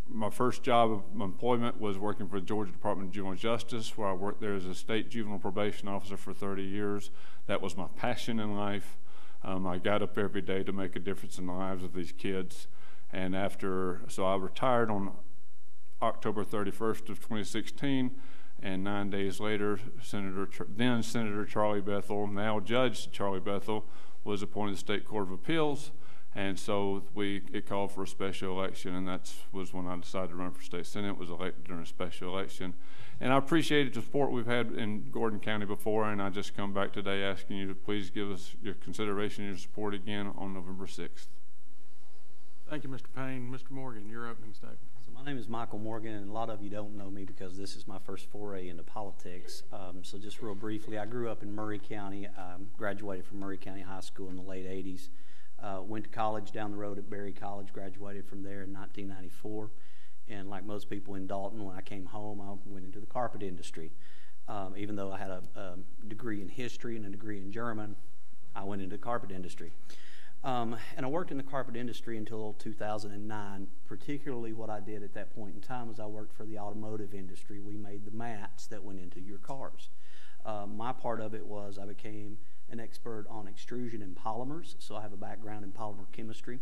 my first job of employment was working for the Georgia Department of Juvenile Justice, where I worked there as a state juvenile probation officer for 30 years. That was my passion in life. I got up every day to make a difference in the lives of these kids. And so I retired on October 31st of 2016, and 9 days later, then Senator Charlie Bethel, now Judge Charlie Bethel, was appointed to the State Court of Appeals, and so it called for a special election, and that was when I decided to run for State Senate, was elected during a special election. And I appreciated the support we've had in Gordon County before, and I just come back today asking you to please give us your consideration and your support again on November 6th. Thank you, Mr. Payne. Mr. Morgan, your opening statement. So my name is Michael Morgan, and a lot of you don't know me because this is my first foray into politics. So just real briefly, I grew up in Murray County, graduated from Murray County High School in the late 80s, went to college down the road at Berry College, graduated from there in 1994. And like most people in Dalton, when I came home, I went into the carpet industry. Even though I had a degree in history and a degree in German, I went into the carpet industry. And I worked in the carpet industry until 2009. Particularly what I did at that point in time was I worked for the automotive industry. We made the mats that went into your cars. My part of it was I became an expert on extrusion and polymers, so I have a background in polymer chemistry.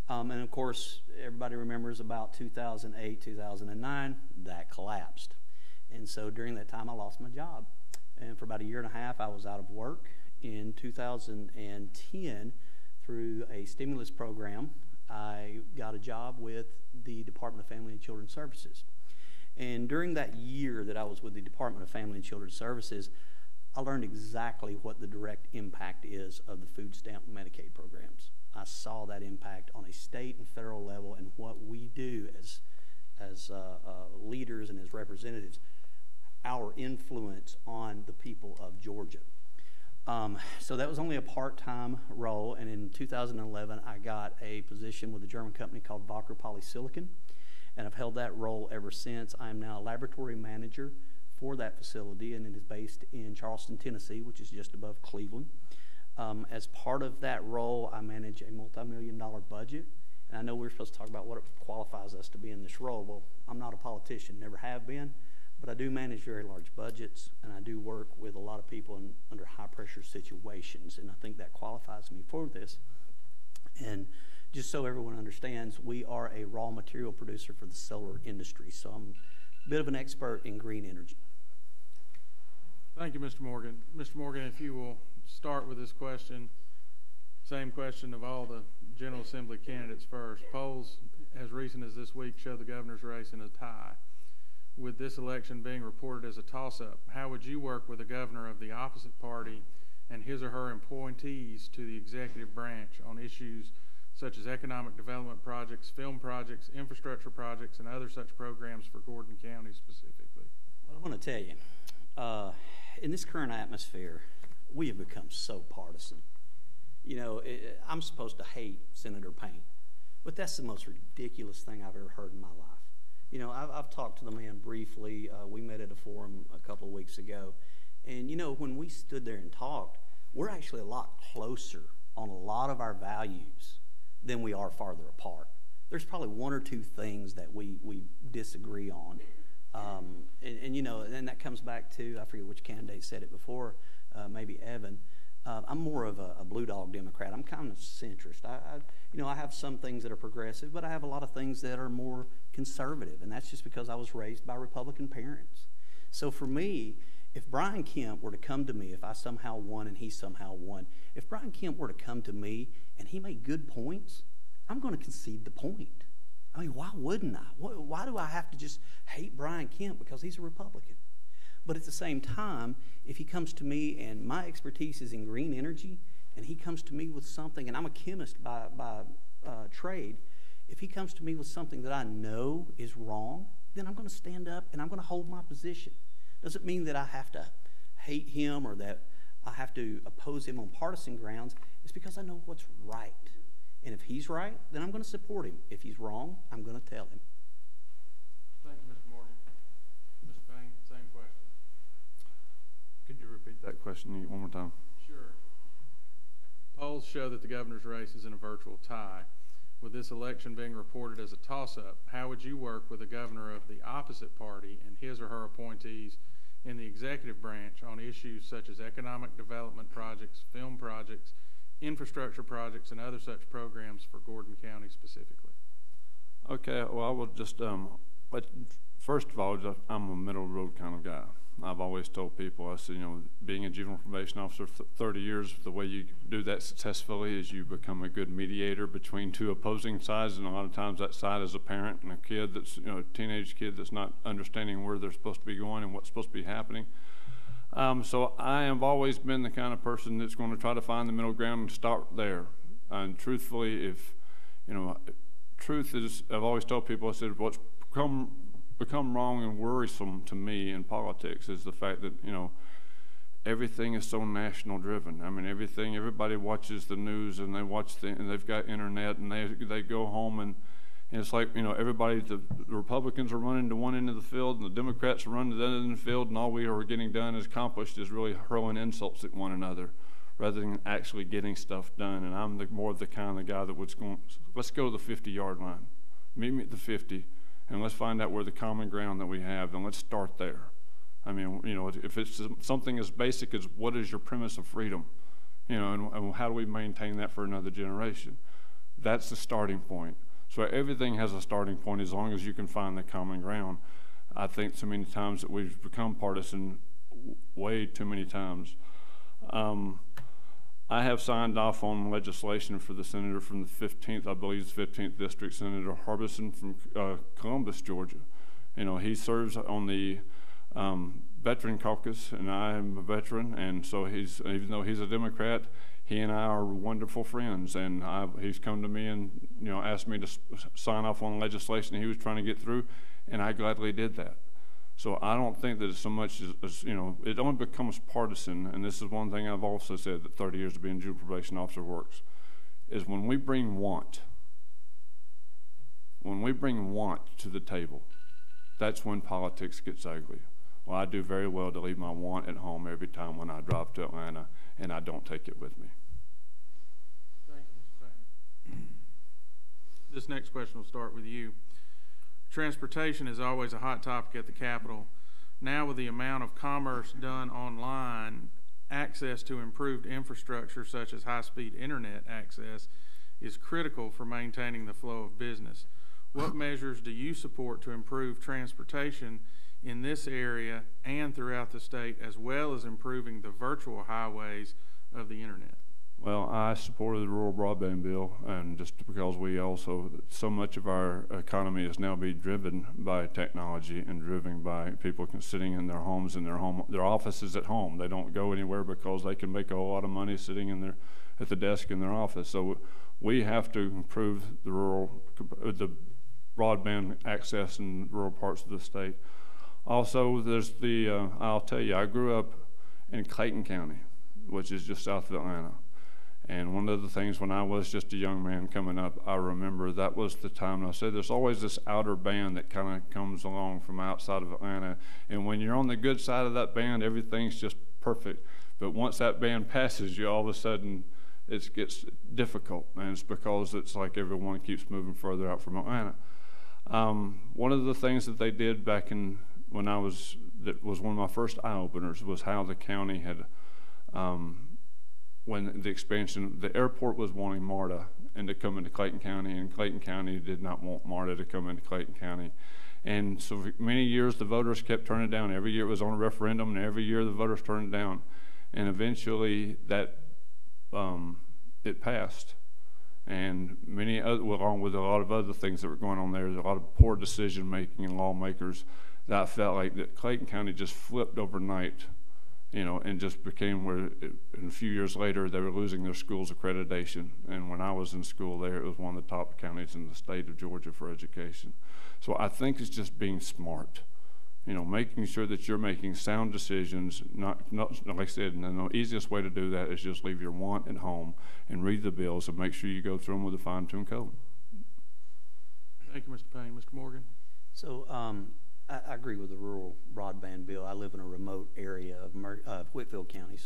And of course, everybody remembers about 2008, 2009, that collapsed. And so during that time, I lost my job. And for about a year and a half, I was out of work. In 2010, through a stimulus program, I got a job with the Department of Family and Children's Services. And during that year that I was with the Department of Family and Children's Services, I learned exactly what the direct impact is of the food stamp and Medicaid programs. I saw that impact on a state and federal level, and what we do as leaders and as representatives, our influence on the people of Georgia. So that was only a part-time role, and in 2011 I got a position with a German company called Wacker Polysilicon, and I've held that role ever since. I am now a laboratory manager for that facility, and it is based in Charleston, Tennessee, which is just above Cleveland. As part of that role, I manage a multi-million-dollar budget, and I know we're supposed to talk about what qualifies us to be in this role. Well, I'm not a politician, never have been, but I do manage very large budgets, and I do work with a lot of people under high-pressure situations, and I think that qualifies me for this. And just so everyone understands, we are a raw material producer for the solar industry, so I'm a bit of an expert in green energy. Thank you, Mr. Morgan. Mr. Morgan, if you will start with this question. Same question of all the General Assembly candidates first. Polls as recent as this week show the governor's race in a tie. With this election being reported as a toss-up, how would you work with a governor of the opposite party and his or her appointees to the executive branch on issues such as economic development projects, film projects, infrastructure projects, and other such programs for Gordon County specifically? Well, I'm going to tell you, in this current atmosphere, we have become so partisan. You know, I'm supposed to hate Senator Payne, but that's the most ridiculous thing I've ever heard in my life. You know, I've talked to the man briefly. We met at a forum a couple of weeks ago. And, you know, when we stood there and talked, we're actually a lot closer on a lot of our values than we are farther apart. There's probably one or two things that we disagree on. And, you know, and that comes back to, I forget which candidate said it before, maybe Evan. I'm more of a blue dog Democrat. I'm kind of centrist. You know, I have some things that are progressive, but I have a lot of things that are more conservative, and that's just because I was raised by Republican parents. So for me, if Brian Kemp were to come to me, if I somehow won and he somehow won, if Brian Kemp were to come to me and he made good points, I'm going to concede the point. I mean, why wouldn't I? Why do I have to just hate Brian Kemp because he's a Republican? But at the same time, if he comes to me and my expertise is in green energy, and he comes to me with something, and I'm a chemist by trade, if he comes to me with something that I know is wrong, then I'm going to stand up and I'm going to hold my position. Doesn't mean that I have to hate him or that I have to oppose him on partisan grounds. It's because I know what's right. And if he's right, then I'm going to support him. If he's wrong, I'm going to tell him. Thank you, Mr. Morgan. Mr. Payne, same question. Could you repeat that question one more time? Sure. Polls show that the governor's race is in a virtual tie. With this election being reported as a toss-up, how would you work with a governor of the opposite party and his or her appointees in the executive branch on issues such as economic development projects, film projects, infrastructure projects, and other such programs for Gordon County specifically? Okay, well, I will just, but first of all, I'm a middle road kind of guy. I've always told people, I said, you know, being a juvenile probation officer for 30 years, the way you do that successfully is you become a good mediator between two opposing sides, and a lot of times that side is a parent and a kid that's, you know, a teenage kid that's not understanding where they're supposed to be going and what's supposed to be happening. So I have always been the kind of person that's going to try to find the middle ground and start there. And truthfully, if, you know, truth is, I've always told people, I said, what's become wrong and worrisome to me in politics is the fact that, you know, everything is so national driven. I mean, everybody watches the news and and they've got internet and they go home and it's like, you know, the Republicans are running to one end of the field and the Democrats are running to the other end of the field, and all we are getting done is accomplished is really hurling insults at one another rather than actually getting stuff done. And I'm more of the kind of guy that was going, let's go to the 50-yard line. Meet me at the 50. And let's find out where the common ground that we have, and let's start there. I mean, you know, if it's something as basic as what is your premise of freedom, you know, and how do we maintain that for another generation? That's the starting point. So everything has a starting point as long as you can find the common ground. I think so many times that we've become partisan, way too many times. I have signed off on legislation for the senator from the 15th, I believe, 15th District, Senator Harbison from Columbus, Georgia. You know, he serves on the Veteran Caucus, and I am a veteran, and so even though he's a Democrat, he and I are wonderful friends, and he's come to me and, you know, asked me to sign off on legislation he was trying to get through, and I gladly did that. So I don't think that it's so much as, you know, it only becomes partisan, and this is one thing I've also said that 30 years of being a juvenile probation officer works, is when we bring want to the table, that's when politics gets ugly. Well, I do very well to leave my want at home every time when I drive to Atlanta, and I don't take it with me. Thank you, Mr. Payne. This next question will start with you. Transportation is always a hot topic at the Capitol. Now, with the amount of commerce done online, access to improved infrastructure such as high-speed internet access is critical for maintaining the flow of business. What measures do you support to improve transportation in this area and throughout the state, as well as improving the virtual highways of the internet? Well, I supported the rural broadband bill, and just because so much of our economy is now being driven by technology and driven by people sitting in their homes and their offices at home. They don't go anywhere because they can make a whole lot of money sitting at the desk in their office. So we have to improve the broadband access in rural parts of the state. Also, there's I'll tell you, I grew up in Clayton County, which is just south of Atlanta. And one of the things when I was just a young man coming up, I remember that was the time, I said there's always this outer band that kind of comes along from outside of Atlanta. And when you're on the good side of that band, everything's just perfect. But once that band passes you, all of a sudden it gets difficult. And it's because it's like everyone keeps moving further out from Atlanta. One of the things that they did back that was one of my first eye-openers was how the county had, when the airport was wanting MARTA and to come into Clayton County, and Clayton County did not want MARTA to come into Clayton County. And so for many years, the voters kept turning it down. Every year it was on a referendum, and every year the voters turned it down. And eventually it passed. And along with a lot of other things that were going on there, there's a lot of poor decision-making and lawmakers that I felt like that Clayton County just flipped overnight, and just became and a few years later, they were losing their school's accreditation. And when I was in school there, it was one of the top counties in the state of Georgia for education. So I think it's just being smart, making sure that you're making sound decisions, not like I said, and the easiest way to do that is just leave your want at home and read the bills and make sure you go through them with a fine-tuned code. Thank you, Mr. Payne. Mr. Morgan? So I agree with the rural broadband bill. I live in a remote area of Whitfield County,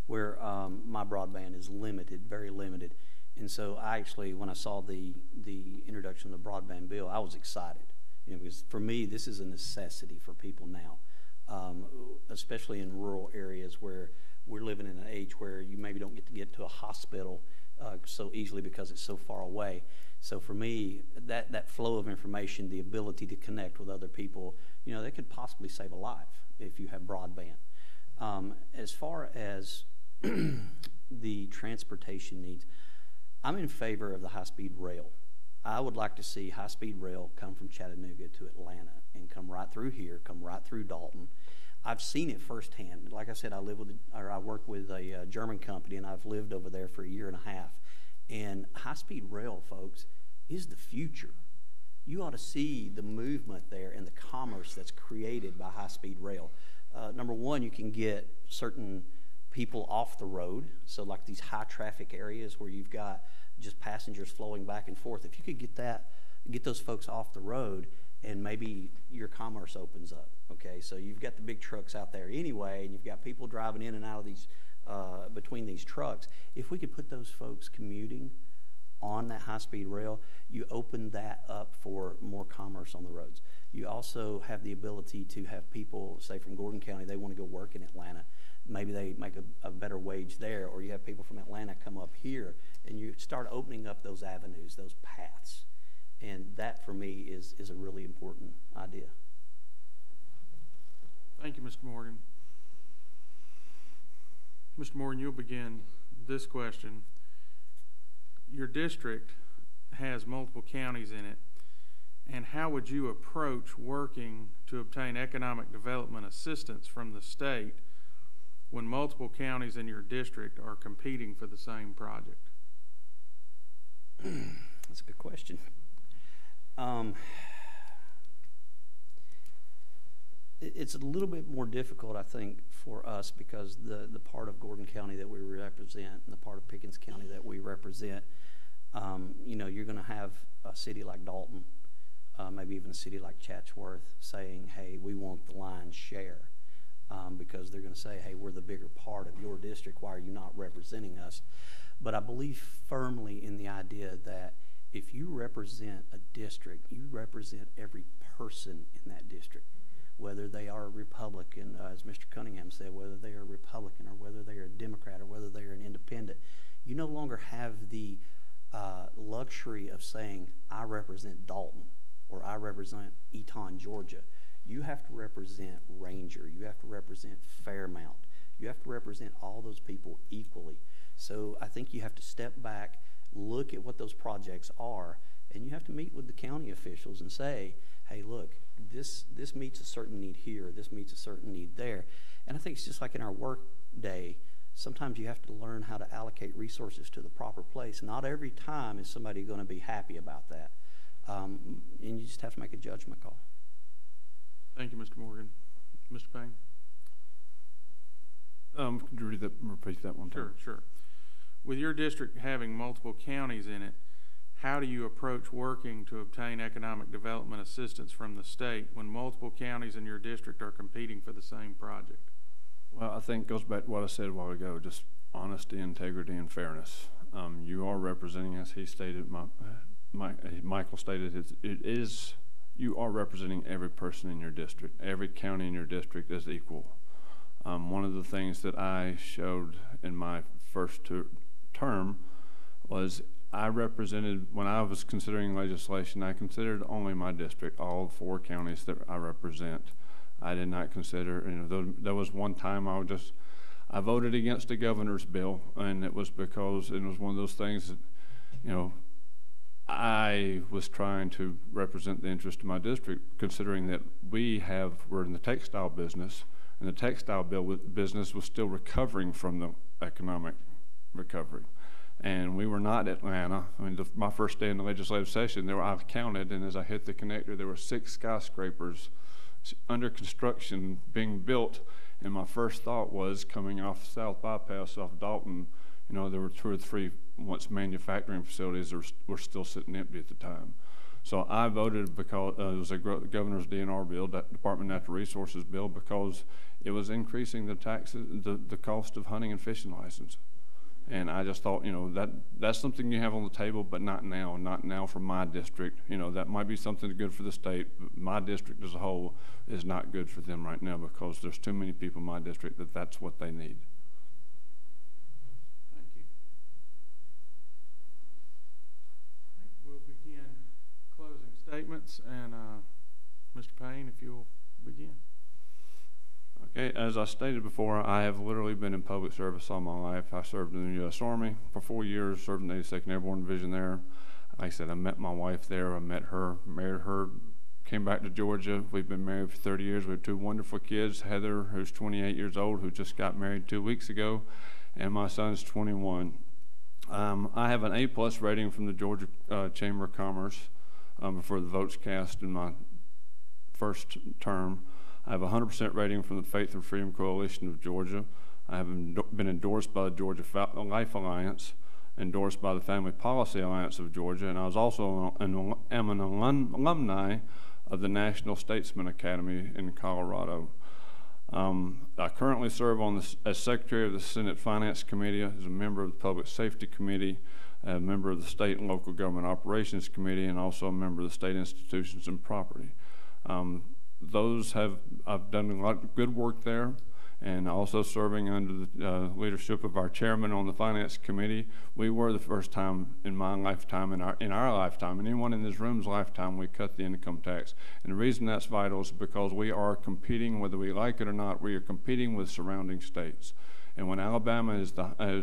where my broadband is limited, very limited. And so I actually, when I saw the introduction of the broadband bill, I was excited. Because for me, this is a necessity for people now, especially in rural areas where we're living in an age where you maybe don't get to a hospital so easily because it's so far away. So for me, that flow of information, the ability to connect with other people, that could possibly save a life if you have broadband. As far as the transportation needs, I'm in favor of the high-speed rail. I would like to see high-speed rail come from Chattanooga to Atlanta and come right through here, come right through Dalton. I've seen it firsthand. Like I said, I work with a German company, and I've lived over there for a year and a half. And high-speed rail, folks, is the future. You ought to see the movement there and the commerce that's created by high-speed rail. Number one, you can get certain people off the road. So like these high-traffic areas where you've got just passengers flowing back and forth. If you could get those folks off the road, and maybe your commerce opens up. Okay, so you've got the big trucks out there anyway, and you've got people driving in and out of these between these trucks. If we could put those folks commuting on that high-speed rail, you open that up for more commerce on the roads. You also have the ability to have people, say from Gordon County, they want to go work in Atlanta. Maybe they make a better wage there, or you have people from Atlanta come up here, and you start opening up those avenues, those paths. And that, for me, is a really important idea. Thank you, Mr. Morgan. Mr. Morgan, you'll begin this question. Your district has multiple counties in it, and how would you approach working to obtain economic development assistance from the state when multiple counties in your district are competing for the same project? That's a good question. It's a little bit more difficult, I think, for us because the part of Gordon County that we represent and the part of Pickens County that we represent, you're going to have a city like Dalton, maybe even a city like Chatsworth saying, hey, we want the lion's share, because they're going to say, hey, we're the bigger part of your district. Why are you not representing us? But I believe firmly in the idea that if you represent a district, you represent every person in that district, whether they are a Republican, as Mr. Cunningham said, whether they are a Republican or whether they are a Democrat or whether they are an independent. You no longer have the luxury of saying, I represent Dalton or I represent Eaton, Georgia. You have to represent Ranger. You have to represent Fairmount. You have to represent all those people equally. So I think you have to step back, look at what those projects are, and you have to meet with the county officials and say, hey, look, this meets a certain need here, this meets a certain need there. And I think it's just like in our work day, sometimes you have to learn how to allocate resources to the proper place. Not every time is somebody going to be happy about that. And you just have to make a judgment call. Thank you, Mr. Morgan. Mr. Payne? Could you repeat that one? Sure. With your district having multiple counties in it, how do you approach working to obtain economic development assistance from the state when multiple counties in your district are competing for the same project? Well, I think it goes back to what I said a while ago, just honesty, integrity, and fairness. You are representing, as he stated, Michael stated, you are representing every person in your district. Every county in your district is equal. One of the things that I showed in my first term was I represented, when I was considering legislation, I considered only my district, all 4 counties that I represent. I did not consider, there was one time I voted against the governor's bill, and it was because it was one of those things that, I was trying to represent the interest of my district, considering that we're in the textile business, and the textile business was still recovering from the economic recovery. And we were not Atlanta. I mean, my first day in the legislative session, I counted, and as I hit the connector, there were 6 skyscrapers under construction being built. And my first thought was, coming off South Bypass off Dalton, there were 2 or 3 once manufacturing facilities that were still sitting empty at the time. So I voted because it was a governor's DNR bill, that Department of Natural Resources bill, because it was increasing the taxes, the cost of hunting and fishing license. And I just thought, that's something you have on the table, but not now for my district. That might be something good for the state, but my district as a whole is not good for them right now because there's too many people in my district that's what they need. Thank you. We'll begin closing statements, and Mr. Payne, if you'll begin. Okay, as I stated before, I have literally been in public service all my life. I served in the U.S. Army for 4 years, served in the 82nd Airborne Division there. Like I said, I met my wife there. I met her, married her, came back to Georgia. We've been married for 30 years. We have 2 wonderful kids, Heather, who's 28 years old, who just got married 2 weeks ago, and my son's 21. I have an A+ rating from the Georgia Chamber of Commerce for the votes cast in my first term. I have a 100% rating from the Faith and Freedom Coalition of Georgia. I have been endorsed by the Georgia Life Alliance, endorsed by the Family Policy Alliance of Georgia, and I was also an alumni of the National Statesman Academy in Colorado. I currently serve as Secretary of the Senate Finance Committee, as a member of the Public Safety Committee, a member of the State and Local Government Operations Committee, and also a member of the State Institutions and Property. I've done a lot of good work there, and also serving under the leadership of our chairman on the Finance Committee. We were the first time in my lifetime, in our lifetime, and anyone in this room's lifetime, we cut the income tax. And the reason that's vital is because we are competing, whether we like it or not, we are competing with surrounding states. And when Alabama is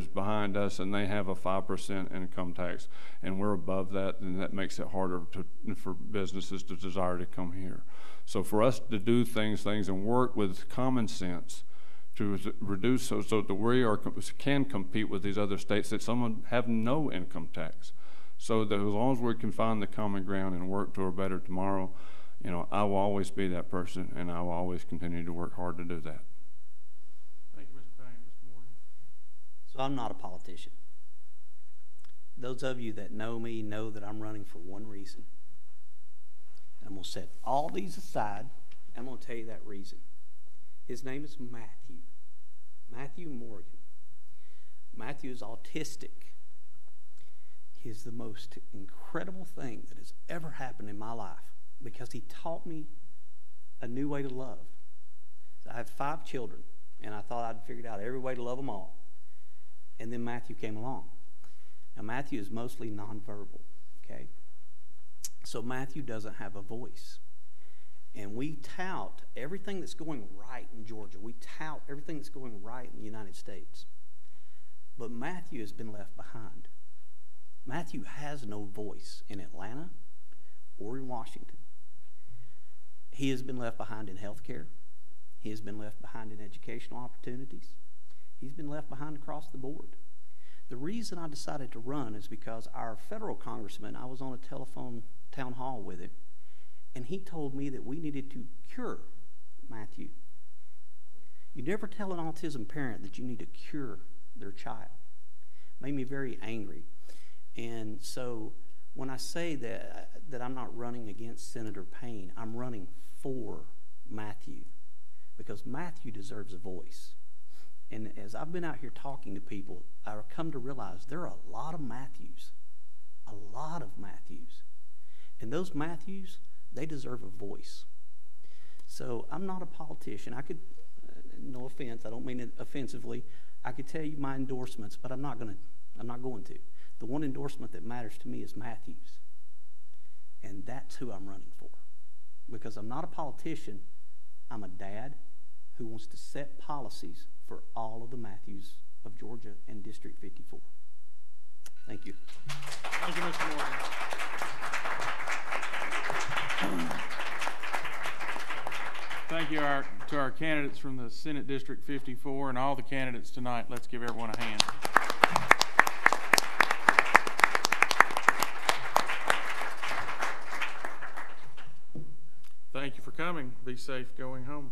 behind us and they have a 5% income tax and we're above that, then that makes it harder for businesses to desire to come here. So for us to do things and work with common sense to reduce so that we can compete with these other states that some have no income tax. So that as long as we can find the common ground and work to a better tomorrow, I will always be that person, and I will always continue to work hard to do that. Thank you, Mr. Payne. Mr. Morgan? So I'm not a politician. Those of you that know me know that I'm running for one reason. I'm going to set all these aside. I'm going to tell you that reason. His name is Matthew Morgan. Matthew is autistic. He is the most incredible thing that has ever happened in my life because he taught me a new way to love. So I have 5 children, and I thought I'd figured out every way to love them all. And then Matthew came along. Now, Matthew is mostly nonverbal, okay? So Matthew doesn't have a voice. And we tout everything that's going right in Georgia. We tout everything that's going right in the United States. But Matthew has been left behind. Matthew has no voice in Atlanta or in Washington. He has been left behind in health care. He has been left behind in educational opportunities. He's been left behind across the board. The reason I decided to run is because our federal congressman, I was on a telephone town hall with him, and he told me that we needed to cure Matthew. You never tell an autism parent that you need to cure their child. Made me very angry. And so when I say that I'm not running against Senator Payne, I'm running for Matthew, because Matthew deserves a voice. And as I've been out here talking to people, I've come to realize there are a lot of Matthews. A lot of Matthews. And those Matthews, they deserve a voice. So I'm not a politician. I could, no offense, I don't mean it offensively, I could tell you my endorsements, but I'm not going to. The one endorsement that matters to me is Matthews. And that's who I'm running for. Because I'm not a politician, I'm a dad who wants to set policies for all of the Matthews of Georgia and District 54. Thank you. Thank you, Mr. Morgan. Thank you to our candidates from the Senate District 54 and all the candidates tonight. Let's give everyone a hand. Thank you for coming. Be safe going home.